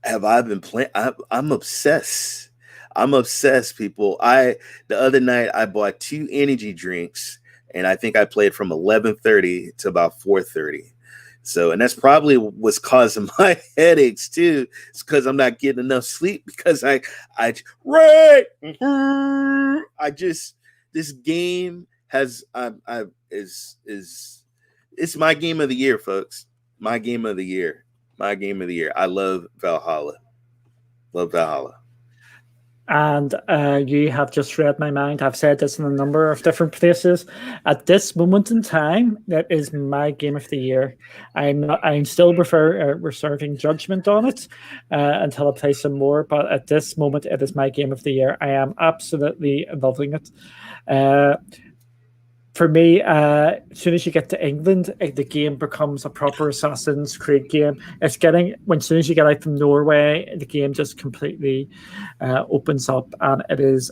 Have I been playing? I'm obsessed. I'm obsessed, people. The other night I bought 2 energy drinks. And I think I played from 11:30 to about 4:30. So, and that's probably what's causing my headaches too. It's because I'm not getting enough sleep, because this game has it's my game of the year, folks. My game of the year. I love Valhalla. And you have just read my mind. I've said this in a number of different places. At this moment in time, that is my game of the year. I'm still reserving judgment on it until I play some more. But at this moment, it is my game of the year. I am absolutely loving it. For me, as soon as you get to England, the game becomes a proper Assassin's Creed game. As soon as you get out from Norway, the game just completely opens up, and it is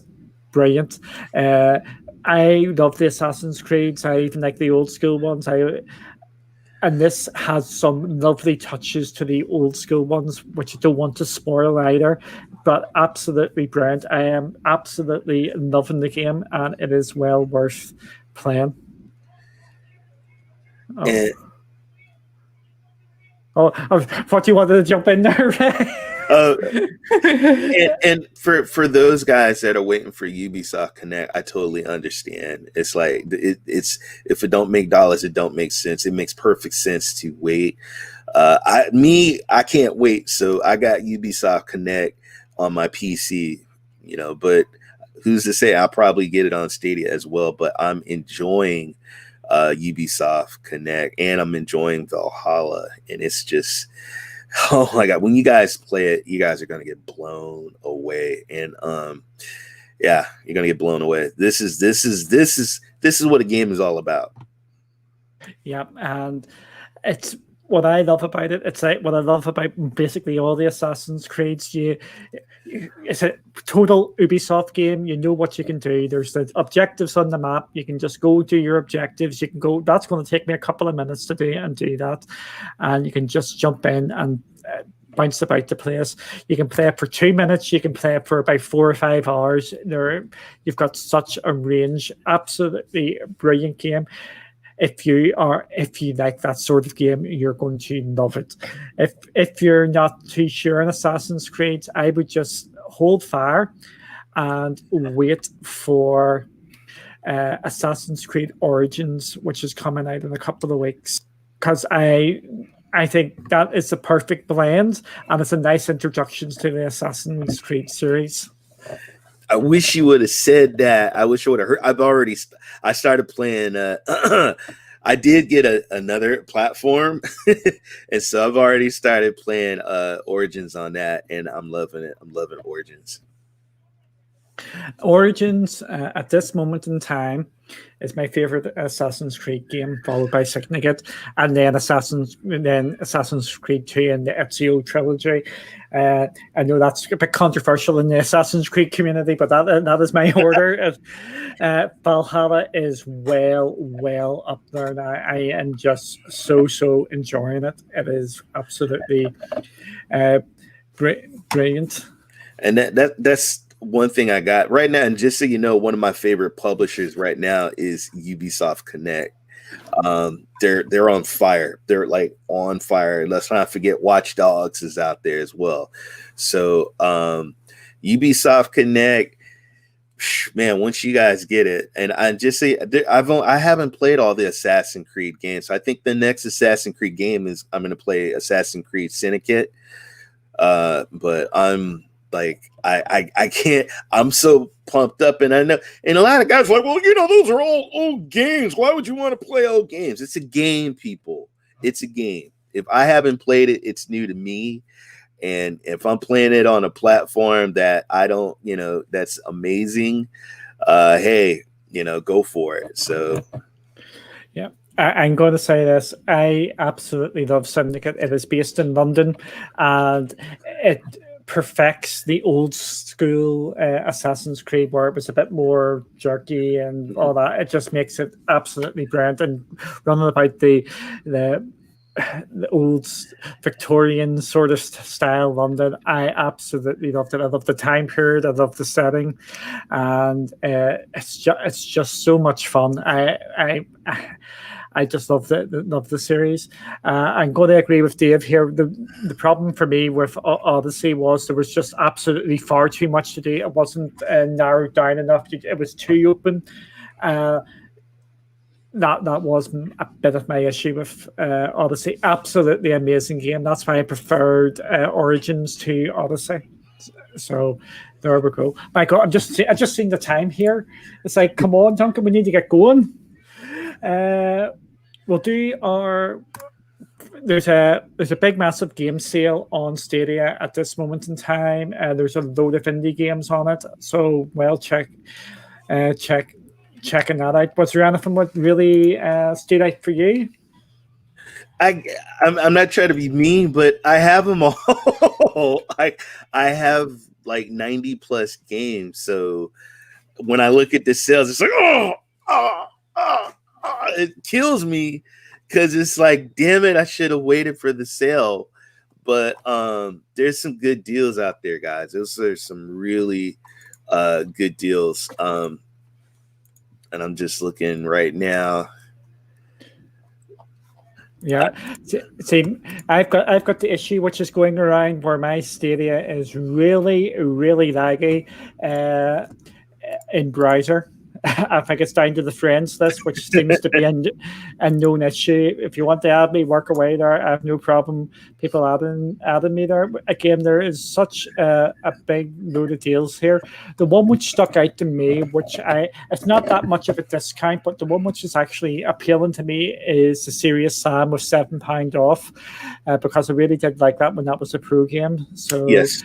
brilliant. I love the Assassin's Creeds. I even like the old school ones. And this has some lovely touches to the old school ones, which I don't want to spoil either, but absolutely brilliant. I am absolutely loving the game, and it is well worth playing. What you wanted to jump in there, and for those guys that are waiting for Ubisoft Connect, I totally understand. It's like it's if it don't make dollars, it don't make sense. It makes perfect sense to wait. I can't wait. So I got Ubisoft Connect on my PC, but who's to say I'll probably get it on Stadia as well. But I'm enjoying Ubisoft Connect, and I'm enjoying Valhalla, and it's just, oh my god, when you guys play it, you guys are gonna get blown away. And you're gonna get blown away. This is what a game is all about. Yeah, and it's what I love about it. It's like what I love about basically all the Assassin's Creeds. It's a total Ubisoft game. You know what you can do. There's the objectives on the map. You can just go do your objectives. You can go. That's going to take me a couple of minutes to do that, and you can just jump in and bounce about the place. You can play it for 2 minutes. You can play it for about 4 or 5 hours. You've got such a range. Absolutely brilliant game. If you like that sort of game, you're going to love it. If you're not too sure on Assassin's Creed, I would just hold fire and wait for Assassin's Creed Origins, which is coming out in a couple of weeks, because I think that is the perfect blend, and it's a nice introduction to the Assassin's Creed series. I wish you would have said that. I wish I would have heard. I started playing. I did get another platform, and so I've already started playing Origins on that, and I'm loving it. I'm loving Origins. Origins, at this moment in time, is my favorite Assassin's Creed game, followed by Syndicate, and then Assassin's Creed 2 and the Ezio trilogy. I know that's a bit controversial in the Assassin's Creed community, but that is my order. Valhalla is well up there now. I am just so enjoying it. It is absolutely brilliant. And that's one thing I got right now. And just so you know, one of my favorite publishers right now is Ubisoft Connect. They're on fire. They're like on fire. Let's not forget Watch Dogs is out there as well. So Ubisoft Connect, man, once you guys get it, and I just say I haven't played all the Assassin's Creed games. So I think the next Assassin's Creed game is I'm going to play Assassin's Creed Syndicate. But I'm like I can't. I'm so pumped up, and I know, and a lot of guys are like, well, those are all old games. Why would you want to play old games? It's a game, people. It's a game. If I haven't played it, it's new to me. And if I'm playing it on a platform that I don't, that's amazing, hey, go for it. So, yeah. I'm going to say this. I absolutely love Syndicate. It is based in London, and it perfects the old school Assassin's Creed, where it was a bit more jerky and all that. It just makes it absolutely brilliant. And running about the old Victorian sort of style London, I absolutely loved it. I love the time period. I love the setting, and it's just so much fun. I just love the series. I'm going to agree with Dave here. The problem for me with Odyssey was there was just absolutely far too much to do. It wasn't narrowed down enough. It was too open. That was a bit of my issue with Odyssey. Absolutely amazing game. That's why I preferred Origins to Odyssey. So there we go. My God, I just seen the time here. It's like, come on, Duncan, we need to get going. We'll do our. There's a big massive game sale on Stadia at this moment in time. There's a load of indie games on it, so checking that out. Was there anything what really stood out for you? I'm not trying to be mean, but I have them all. I have like 90 plus games. So when I look at the sales, it's like it kills me because it's like, damn it, I should have waited for the sale. But there's some good deals out there, guys. Those are some really good deals. And I'm just looking right now. Yeah, see, I've got the issue which is going around where my Stadia is really laggy in browser. I think it's down to the friends list, which seems to be a known issue. If you want to add me, work away there. I have no problem people adding me there. Again, there is such a big load of deals here. The one which stuck out to me, it's not that much of a discount, but the one which is actually appealing to me is the Serious Sam with £7 off, because I really did like that when that was a pro game. So yes.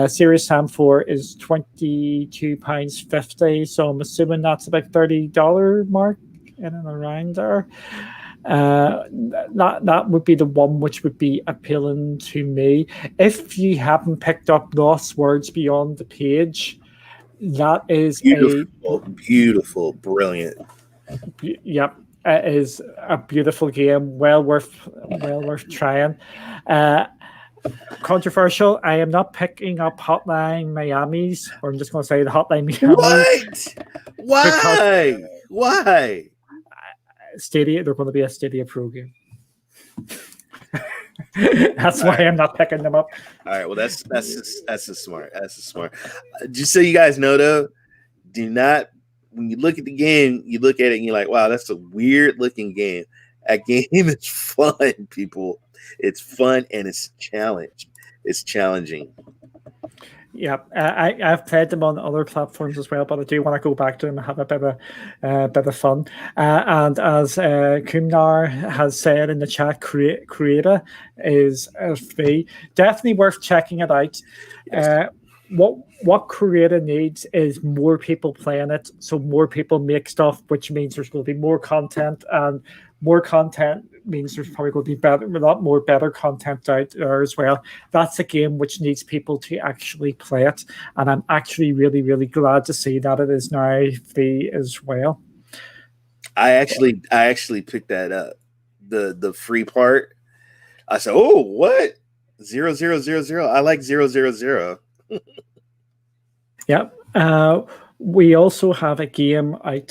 Serious Sam 4 is £22.50, so I'm assuming that's about $30 mark in and around there. That would be the one which would be appealing to me. If you haven't picked up Lost Words Beyond the Page, that is beautiful, brilliant. Yep, it is a beautiful game. Well worth trying. Controversial. I am not picking up Hotline Miami's, or I'm just going to say the Hotline Miami. What? Why? Stadia. They're going to be a Stadia Pro game. That's why I'm not picking them up. All right. Well, that's smart. That's smart. Just so you guys know, though, do not, when you look at the game, you look at it and you're like, wow, that's a weird looking game. That game is fun, people. It's fun and it's challenging. Yeah, I've played them on other platforms as well, but I do want to go back to them and have a bit of fun. And as Kumnar has said in the chat, Creator is free. Definitely worth checking it out. Yes. what creator needs is more people playing it, so more people make stuff, which means there's going to be more content, and more content means there's probably going to be a lot more better content out there as well. That's a game which needs people to actually play it, and I'm actually really, really glad to see that it is now free as well. I actually picked that up, the free part. I said, "Oh, what? 0000? I like 000." Yeah. We also have a game out,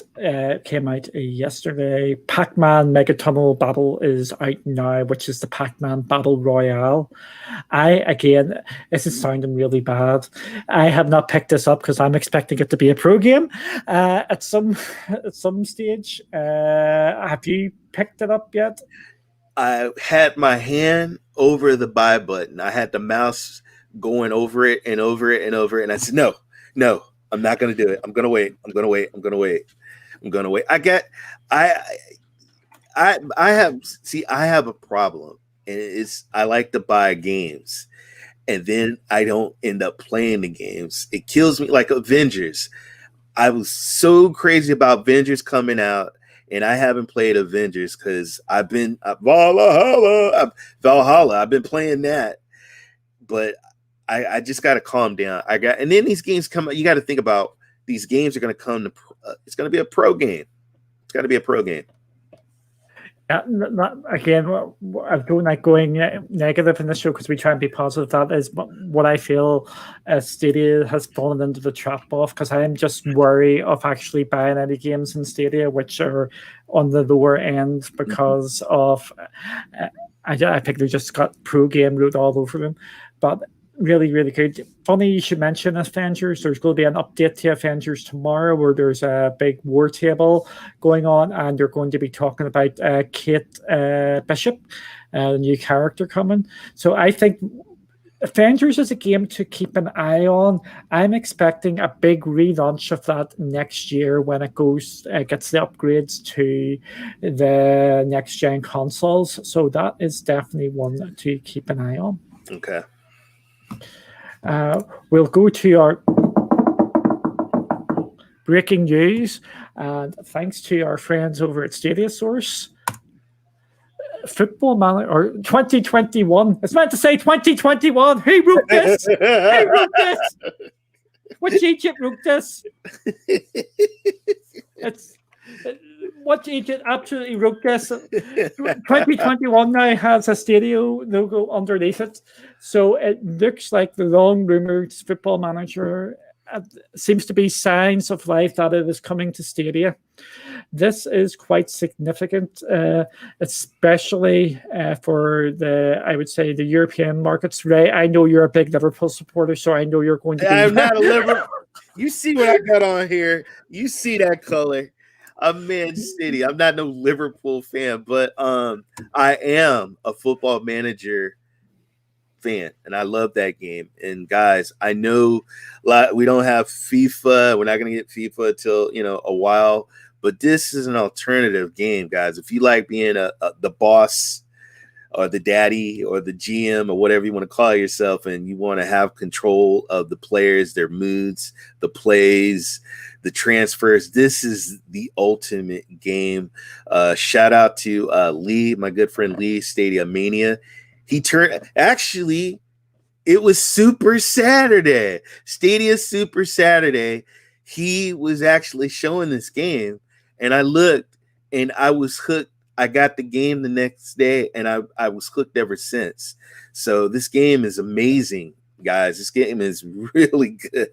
came out yesterday. PacMan Megatunnel Battle is out now, which is the PacMan Battle Royale. This is sounding really bad. I have not picked this up because I'm expecting it to be a pro game at some stage. Have you picked it up yet? I had my hand over the buy button. I had the mouse going over it and over it and over it, and I said, "No, I'm not going to do it. I'm going to wait. I'm going to wait. I'm going to wait. I'm going to wait." I have a problem, and it's I like to buy games, and then I don't end up playing the games. It kills me. Like Avengers, I was so crazy about Avengers coming out, and I haven't played Avengers because I've been Valhalla. I've been playing that, but I just got to calm down. And then these games come out. You got to think about these games are going to come to. It's going to be a pro game. It's got to be a pro game. Yeah, again, I don't like going negative in this show because we try and be positive. That is what I feel Stadia has fallen into the trap of, because I am just wary of actually buying any games in Stadia which are on the lower end because of I think they just got pro game wrote all over them. But really, really good. Funny you should mention Avengers. There's going to be an update to Avengers tomorrow where there's a big war table going on, and they're going to be talking about Kate Bishop, a new character coming. So I think Avengers is a game to keep an eye on. I'm expecting a big relaunch of that next year when it gets the upgrades to the next gen consoles. So that is definitely one to keep an eye on. Okay. We'll go to our breaking news, and thanks to our friends over at Stadia Source, Football Manager or 2021. It's meant to say 2021. Who wrote this? Who wrote this? Which Egypt wrote this? What Egypt absolutely wrote this. 2021 now has a Stadia logo underneath it. So it looks like the long rumored Football Manager seems to be signs of life that it is coming to Stadia. This is quite significant, especially for I would say, the European markets. Ray, I know you're a big Liverpool supporter, so I know you're going to be... I'm not a Liverpool. You see what I got on here. You see that color. I'm Man City. I'm not no Liverpool fan, but I am a Football Manager fan, and I love that game. And guys, I know we don't have FIFA. We're not going to get FIFA till a while, but this is an alternative game, guys. If you like being the boss or the daddy or the GM or whatever you want to call yourself, and you want to have control of the players, their moods, the plays, the transfers, this is the ultimate game. Shout out to Lee, my good friend Lee, Stadia Mania. It was Super Saturday, Stadia Super Saturday. He was actually showing this game, and I looked, and I was hooked. I got the game the next day, and I was hooked ever since. So this game is amazing, guys. This game is really good.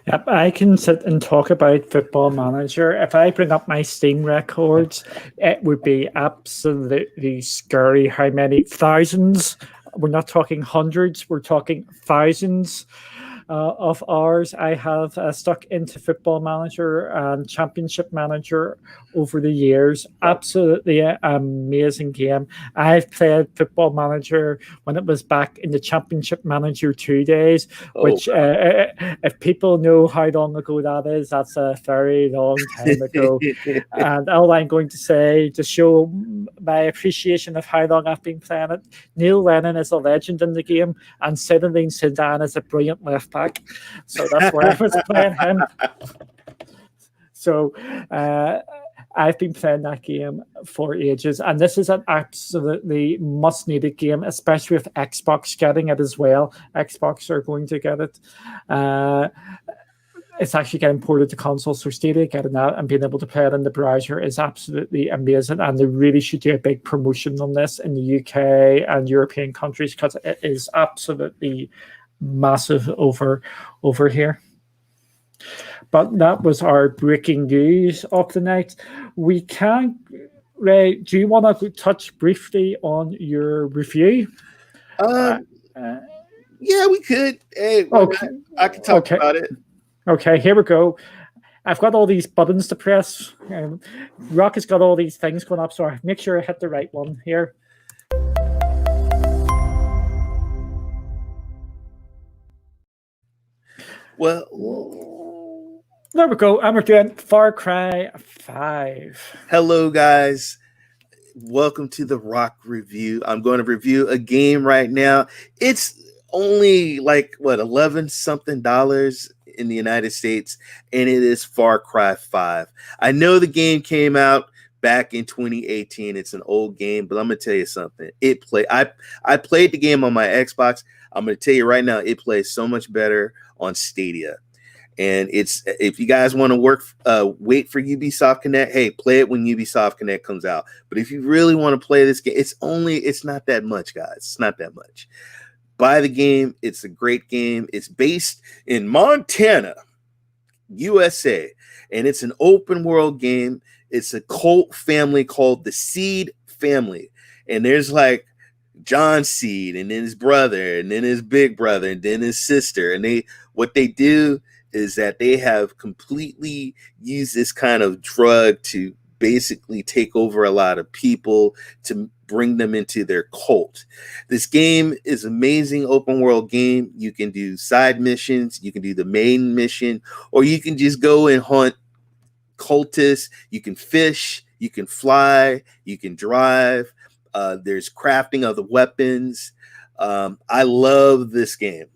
Yep, I can sit and talk about Football Manager. If I bring up my Steam records, it would be absolutely scary how many thousands. We're not talking hundreds, we're talking thousands of hours I have stuck into Football Manager and Championship Manager over the years. Absolutely amazing game. I've played Football Manager when it was back in the Championship Manager 2 days, which if people know how long ago that is, that's a very long time ago. And all I'm going to say to show my appreciation of how long I've been playing it. Neil Lennon is a legend in the game, and Zinedine Zidane is a brilliant left back. So that's why I was playing him. So I've been playing that game for ages, and this is an absolutely must-needed game, especially with Xbox getting it as well. Xbox are going to get it. It's actually getting ported to consoles, so Stadia getting that and being able to play it in the browser is absolutely amazing, and they really should do a big promotion on this in the UK and European countries because it is absolutely massive over here. But that was our breaking news of the night. We can, Ray, do you want to touch briefly on your review? Yeah, we could. Hey, okay. I can talk about it. Okay, here we go. I've got all these buttons to press. Rokk has got all these things going up, so I make sure I hit the right one here. Well, there we go. And we're doing Far Cry 5. Hello, guys. Welcome to the Rokk review. I'm going to review a game right now. It's only like, what, $11-something in the United States, and it is Far Cry 5. I know the game came out back in 2018. It's an old game, but I'm gonna tell you something. I played the game on my Xbox. I'm gonna tell you right now, it plays so much better on Stadia. And it's, if you guys want to wait for Ubisoft Connect, hey, play it when Ubisoft Connect comes out. But if you really want to play this game, it's not that much, guys. It's not that much. Buy the game. It's a great game. It's based in Montana, USA, and it's an open world game. It's a cult family called the Seed family, and there's like John Seed, and then his brother, and then his big brother, and then his sister. And what they do is that they have completely used this kind of drug to basically take over a lot of people to bring them into their cult. This game is amazing open world game. You can do side missions, you can do the main mission, or you can just go and hunt cultists. You can fish, you can fly, you can drive. There's crafting of the weapons. I love this game.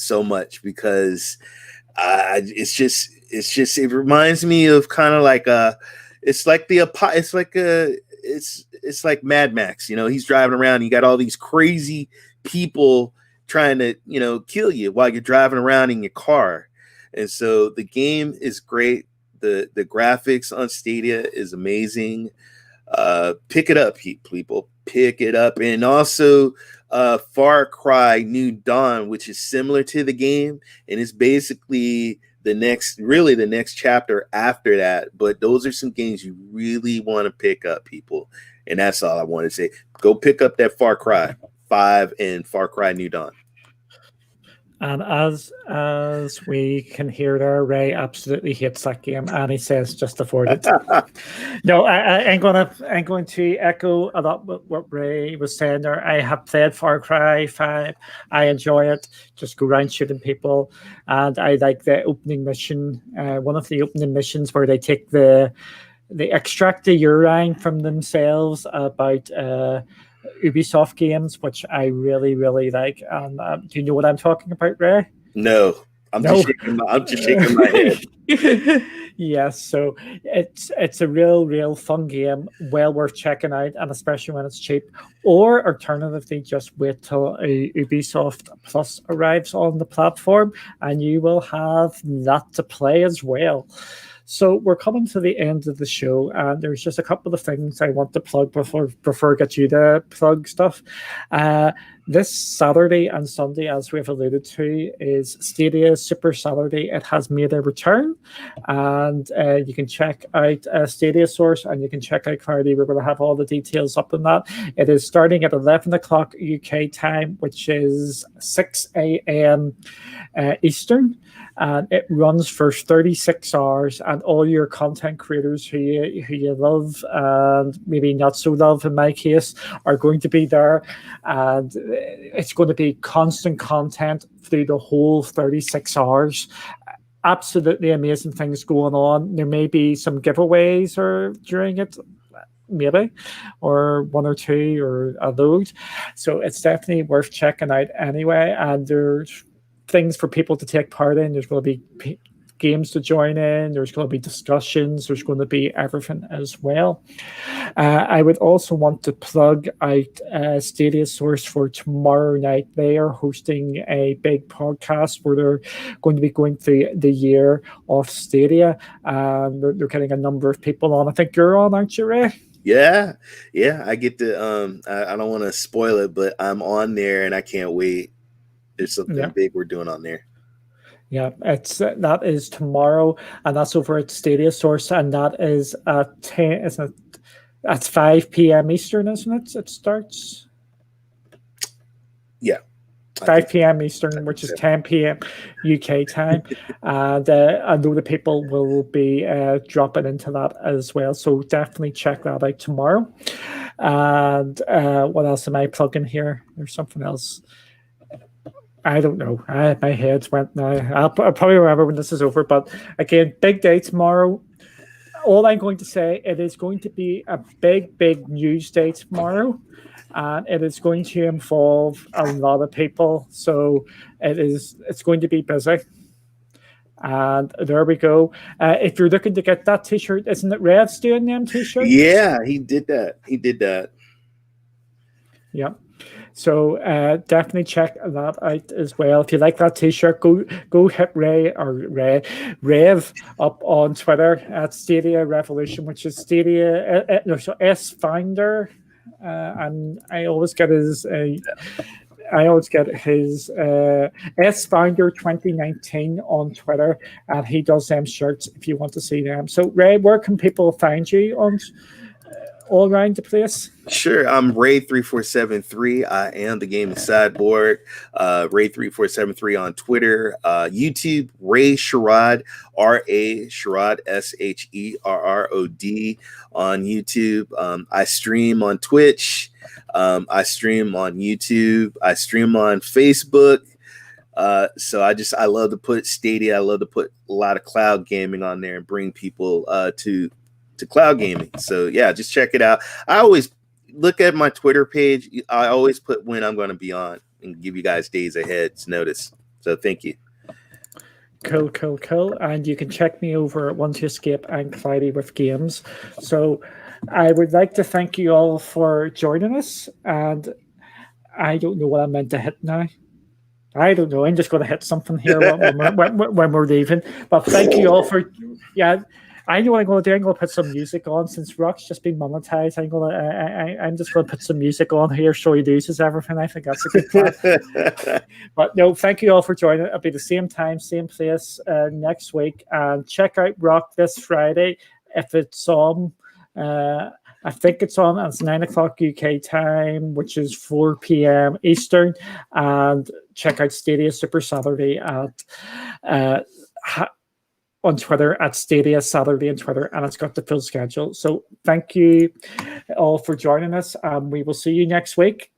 So much because it reminds me of kind of like it's like Mad Max. You know, he's driving around. You got all these crazy people trying to, kill you while you're driving around in your car. And so the game is great. The graphics on Stadia is amazing. Pick it up, people. Pick it up. And also Far Cry New Dawn, which is similar to the game, and it's basically the next chapter after that. But those are some games you really want to pick up, people. And that's all I want to say. Go pick up that Far Cry 5 and Far Cry New Dawn. And as we can hear there, Ray absolutely hates that game, and he says just avoid it. No, I'm going to echo a lot what Ray was saying there. I have played Far Cry 5. I enjoy it. Just go around shooting people, and I like the opening mission. One of the opening missions where they take they extract the urine from themselves about Ubisoft games, which I really, really like. Do you know what I'm talking about, Ray? No, I'm just shaking my head. Yes, so it's a real fun game, well worth checking out, and especially when it's cheap. Or alternatively, just wait till a Ubisoft Plus arrives on the platform, and you will have that to play as well. So we're coming to the end of the show, and there's just a couple of things I want to plug before I get you to plug stuff. This Saturday and Sunday, as we've alluded to, is Stadia Super Saturday. It has made a return, and you can check out Stadia Source, and you can check out Cloudy. We're going to have all the details up on that. It is starting at 11 o'clock UK time, which is 6 a.m. Eastern. And it runs for 36 hours, and all your content creators who you love and maybe not so love in my case are going to be there, and it's going to be constant content through the whole 36 hours. absolutely amazing things going on. There may be some giveaways or during it, maybe, or one or two or a load. So it's definitely worth checking out anyway. And there's things for people to take part in. There's going to be games to join in. There's going to be discussions. There's going to be everything as well. I would also want to plug out Stadia Source for tomorrow night. They are hosting a big podcast where they're going to be going through the year of Stadia. They're getting a number of people on. I think you're on, aren't you, Ray? Yeah. I get to. I don't want to spoil it, but I'm on there and I can't wait. There's something big we're doing on there. Yeah, that is tomorrow, and that's over at Stadia Source, and that is at 10. Isn't it? That's 5 p.m. Eastern, isn't it? It starts. Yeah, 5 p.m. Eastern, which is 10 p.m. UK time, and I know the people will be dropping into that as well. So definitely check that out tomorrow. And what else am I plugging here? There's something else. I don't know. My head's went now. I'll probably remember when this is over. But again, big day tomorrow. All I'm going to say, it is going to be a big news day tomorrow. And it is going to involve a lot of people. So it's going to be busy. And there we go. If you're looking to get that t-shirt, isn't it Red's doing them t-shirts? Yeah, he did that. Yeah. So definitely check that out as well. If you like that t-shirt, go hit Rev up on Twitter at Stadia Revolution, which is Stadia S Founder, and I always get his S Founder 2019 on Twitter, and he does them shirts if you want to see them. So Ray, where can people find you on all around the place? Sure, I'm Ray3473. I am the gaming sideboard. Ray3473 on Twitter, YouTube, Ray Sherrod, R.A. Sherrod, Sherrod on YouTube. I stream on Twitch. I stream on YouTube. I stream on Facebook. So I love to put Stadia. I love to put a lot of cloud gaming on there and bring people to cloud gaming. So yeah, just check it out. I always look at my Twitter page. I always put when I'm going to be on and give you guys days ahead notice. So thank you. Cool. And you can check me over at One to Escape and Cloudy with Games. So I would like to thank you all for joining us. And I don't know what I meant to hit now. I don't know. I'm just going to hit something here when we're leaving. But thank you all for I know what I'm going to do. I'm going to put some music on since Rokk's just been monetized. I'm just going to put some music on here. So he loses everything. I think that's a good plan. But no, thank you all for joining. It'll be the same time, same place next week. And check out Rokk this Friday if it's on. I think it's on. It's 9 o'clock UK time, which is 4 p.m. Eastern. And check out Stadia Super Saturday at on Twitter at Stadia Saturday on Twitter, and it's got the full schedule. So thank you all for joining us. We will see you next week.